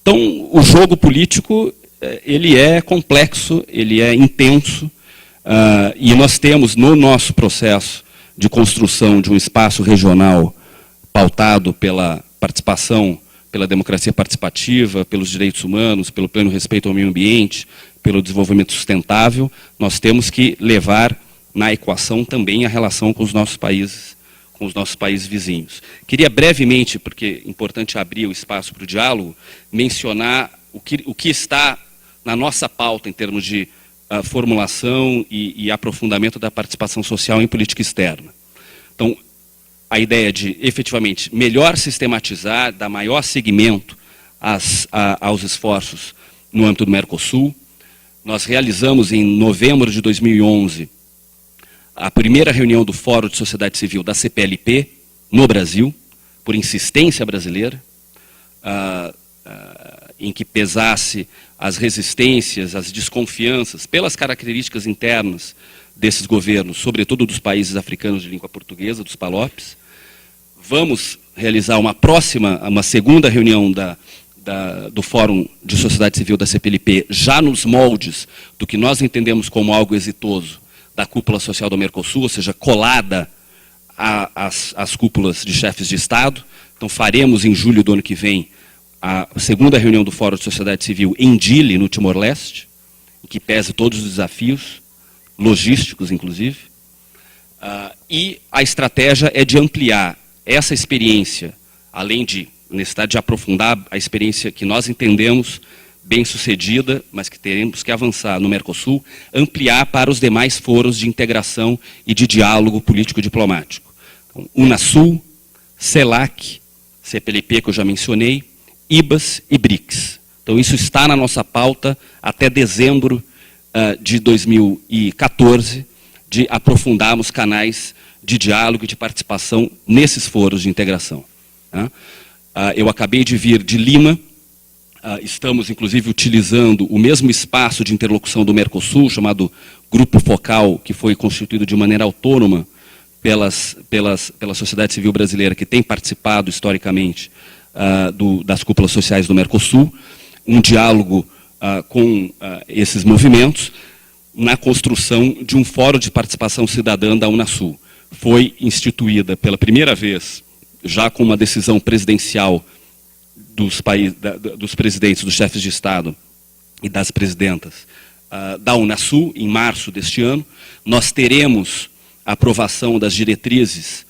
Então, o jogo político, ele é complexo, ele é intenso, e nós temos no nosso processo de construção de um espaço regional pautado pela participação, pela democracia participativa, pelos direitos humanos, pelo pleno respeito ao meio ambiente, pelo desenvolvimento sustentável, nós temos que levar na equação também a relação com os nossos países vizinhos. Queria brevemente, porque é importante abrir o espaço para o diálogo, mencionar o que está na nossa pauta em termos de formulação e aprofundamento da participação social em política externa. Então, a ideia de, efetivamente, melhor sistematizar, dar maior seguimento aos esforços no âmbito do Mercosul. Nós realizamos, em novembro de 2011, a primeira reunião do Fórum de Sociedade Civil da CPLP, no Brasil, por insistência brasileira, em que pesasse as resistências, as desconfianças, pelas características internas desses governos, sobretudo dos países africanos de língua portuguesa, dos PALOPs. Vamos realizar uma segunda reunião do Fórum de Sociedade Civil da CPLP, já nos moldes do que nós entendemos como algo exitoso da cúpula social do Mercosul, ou seja, colada às cúpulas de chefes de Estado. Então faremos em julho do ano que vem a segunda reunião do Fórum de Sociedade Civil em Dili, no Timor-Leste, em que pese todos os desafios, logísticos inclusive. E a estratégia é de ampliar essa experiência, além de necessidade de aprofundar a experiência que nós entendemos bem-sucedida, mas que teremos que avançar no Mercosul, ampliar para os demais foros de integração e de diálogo político-diplomático. Então, Unasul, CELAC, CPLP, que eu já mencionei, IBAS e BRICS. Então, isso está na nossa pauta até dezembro de 2014, de aprofundarmos canais de diálogo e de participação nesses foros de integração. Eu acabei de vir de Lima. Estamos, inclusive, utilizando o mesmo espaço de interlocução do Mercosul, chamado Grupo Focal, que foi constituído de maneira autônoma pela sociedade civil brasileira, que tem participado historicamente das cúpulas sociais do Mercosul, um diálogo com esses movimentos, na construção de um fórum de participação cidadã da Unasul. Foi instituída pela primeira vez, já com uma decisão presidencial dos presidentes, dos chefes de Estado e das presidentas da Unasul, em março deste ano. Nós teremos a aprovação das diretrizes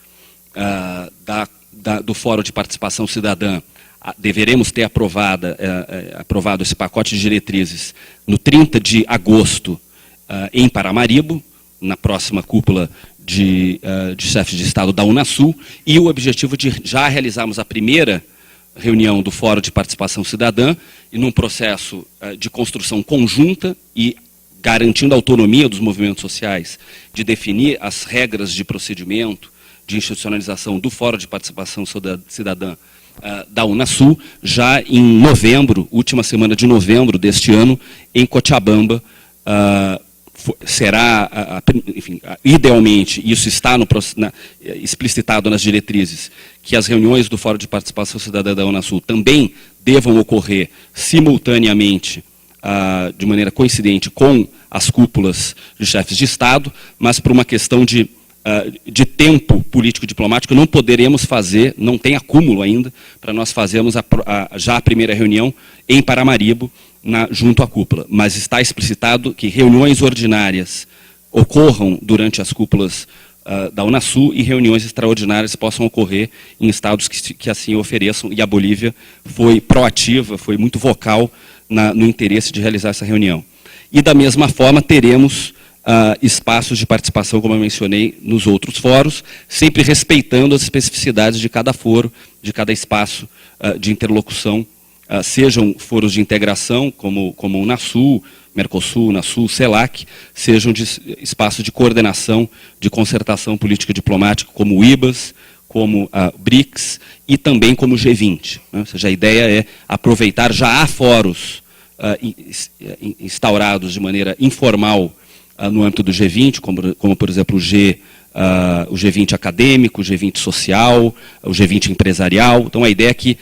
do Fórum de Participação Cidadã. Deveremos ter aprovado esse pacote de diretrizes no 30 de agosto em Paramaribo, na próxima cúpula de chefes de Estado da Unasul, e o objetivo de já realizarmos a primeira reunião do Fórum de Participação Cidadã, e num processo de construção conjunta e garantindo a autonomia dos movimentos sociais, de definir as regras de procedimento, de institucionalização do Fórum de Participação Cidadã da Unasul, já em novembro, última semana de novembro deste ano, em Cochabamba. Será, enfim, idealmente, isso está explicitado nas diretrizes, que as reuniões do Fórum de Participação Cidadã da Unasul também devam ocorrer simultaneamente, de maneira coincidente com as cúpulas de chefes de Estado, mas por uma questão de tempo político-diplomático não poderemos fazer, não tem acúmulo ainda, para nós fazermos já a primeira reunião em Paramaribo, junto à cúpula, mas está explicitado que reuniões ordinárias ocorram durante as cúpulas da Unasul e reuniões extraordinárias possam ocorrer em estados que assim ofereçam, e a Bolívia foi proativa, foi muito vocal no interesse de realizar essa reunião. E da mesma forma teremos espaços de participação, como eu mencionei, nos outros fóruns, sempre respeitando as especificidades de cada foro, de cada espaço de interlocução, sejam foros de integração, como o Unasul, Mercosul, Unasul, CELAC, sejam de espaços de coordenação, de concertação política e diplomática, como o IBAS, como a BRICS e também como o G20. Né? Ou seja, a ideia é aproveitar, já há fóruns instaurados de maneira informal no âmbito do G20, como por exemplo, o G20 acadêmico, o G20 social, o G20 empresarial. Então, a ideia é que,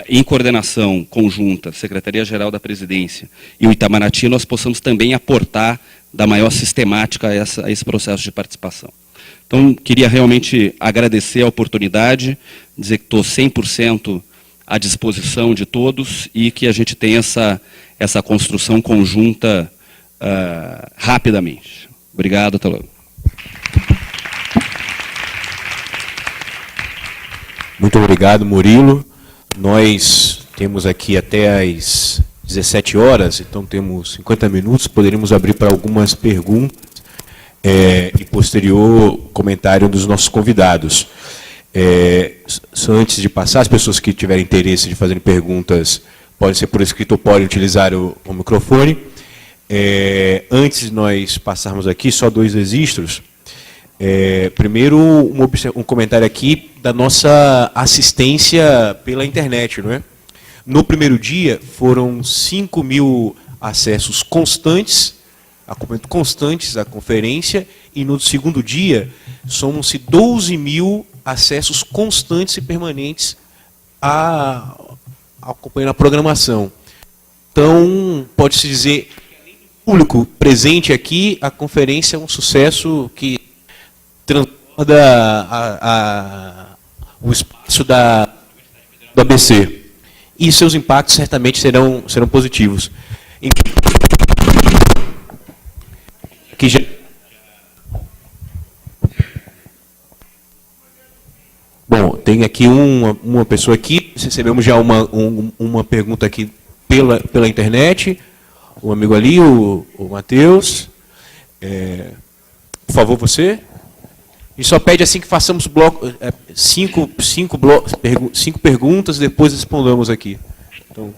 em coordenação conjunta, Secretaria-Geral da Presidência e o Itamaraty, nós possamos também aportar da maior sistemática a esse processo de participação. Então, queria realmente agradecer a oportunidade, dizer que estou 100% à disposição de todos e que a gente tenha essa construção conjunta rapidamente. Obrigado, até logo. Muito obrigado, Murilo. Nós temos aqui até às 17 horas, então temos 50 minutos, poderíamos abrir para algumas perguntas e posterior comentário dos nossos convidados. Só antes de passar, as pessoas que tiverem interesse de fazerem perguntas, podem ser por escrito ou podem utilizar o microfone. Antes de nós passarmos aqui, só 2 registros. Primeiro, um comentário aqui da nossa assistência pela internet, não é? No primeiro dia, foram 5.000 acessos constantes, acompanhamento constantes à conferência, e no segundo dia, somam-se 12.000 acessos constantes e permanentes acompanhando a programação. Então, pode-se dizer, público presente aqui, a conferência é um sucesso que transborda o espaço do ABC. E seus impactos certamente serão positivos. Aqui já... Bom, tem aqui uma pessoa aqui, recebemos já uma pergunta aqui pela internet, um amigo ali, o Matheus. Por favor, você. E só pede assim que façamos cinco perguntas e depois respondamos aqui. Então...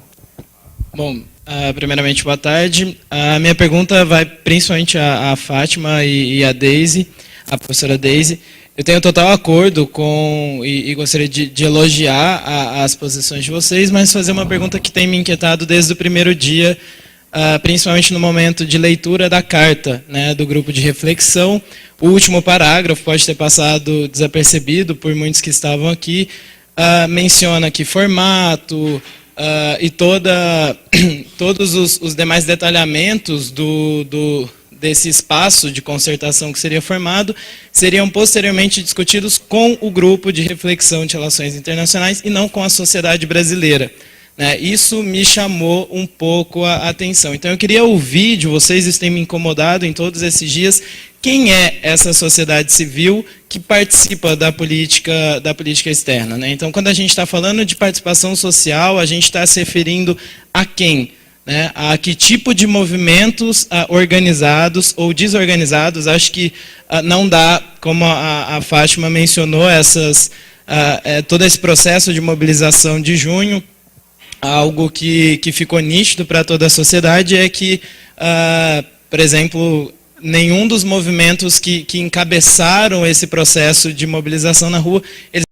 Bom, primeiramente, boa tarde. A minha pergunta vai principalmente à Fátima e à Deise, a professora Deise. Eu tenho total acordo com, e gostaria de elogiar as posições de vocês, mas fazer uma pergunta que tem me inquietado desde o primeiro dia, principalmente no momento de leitura da carta, né, do grupo de reflexão. O último parágrafo pode ter passado desapercebido por muitos que estavam aqui, menciona que formato e todos os demais detalhamentos desse espaço de concertação que seria formado seriam posteriormente discutidos com o grupo de reflexão de relações internacionais e não com a sociedade brasileira. Isso me chamou um pouco a atenção. Então, eu queria ouvir de vocês, isso tem me incomodado em todos esses dias, quem é essa sociedade civil que participa da política externa. Então, quando a gente está falando de participação social, a gente está se referindo a quem? A que tipo de movimentos organizados ou desorganizados. Acho que não dá, como a Fátima mencionou, todo esse processo de mobilização de junho. Algo que ficou nítido para toda a sociedade é que, por exemplo, nenhum dos movimentos que encabeçaram esse processo de mobilização na rua, eles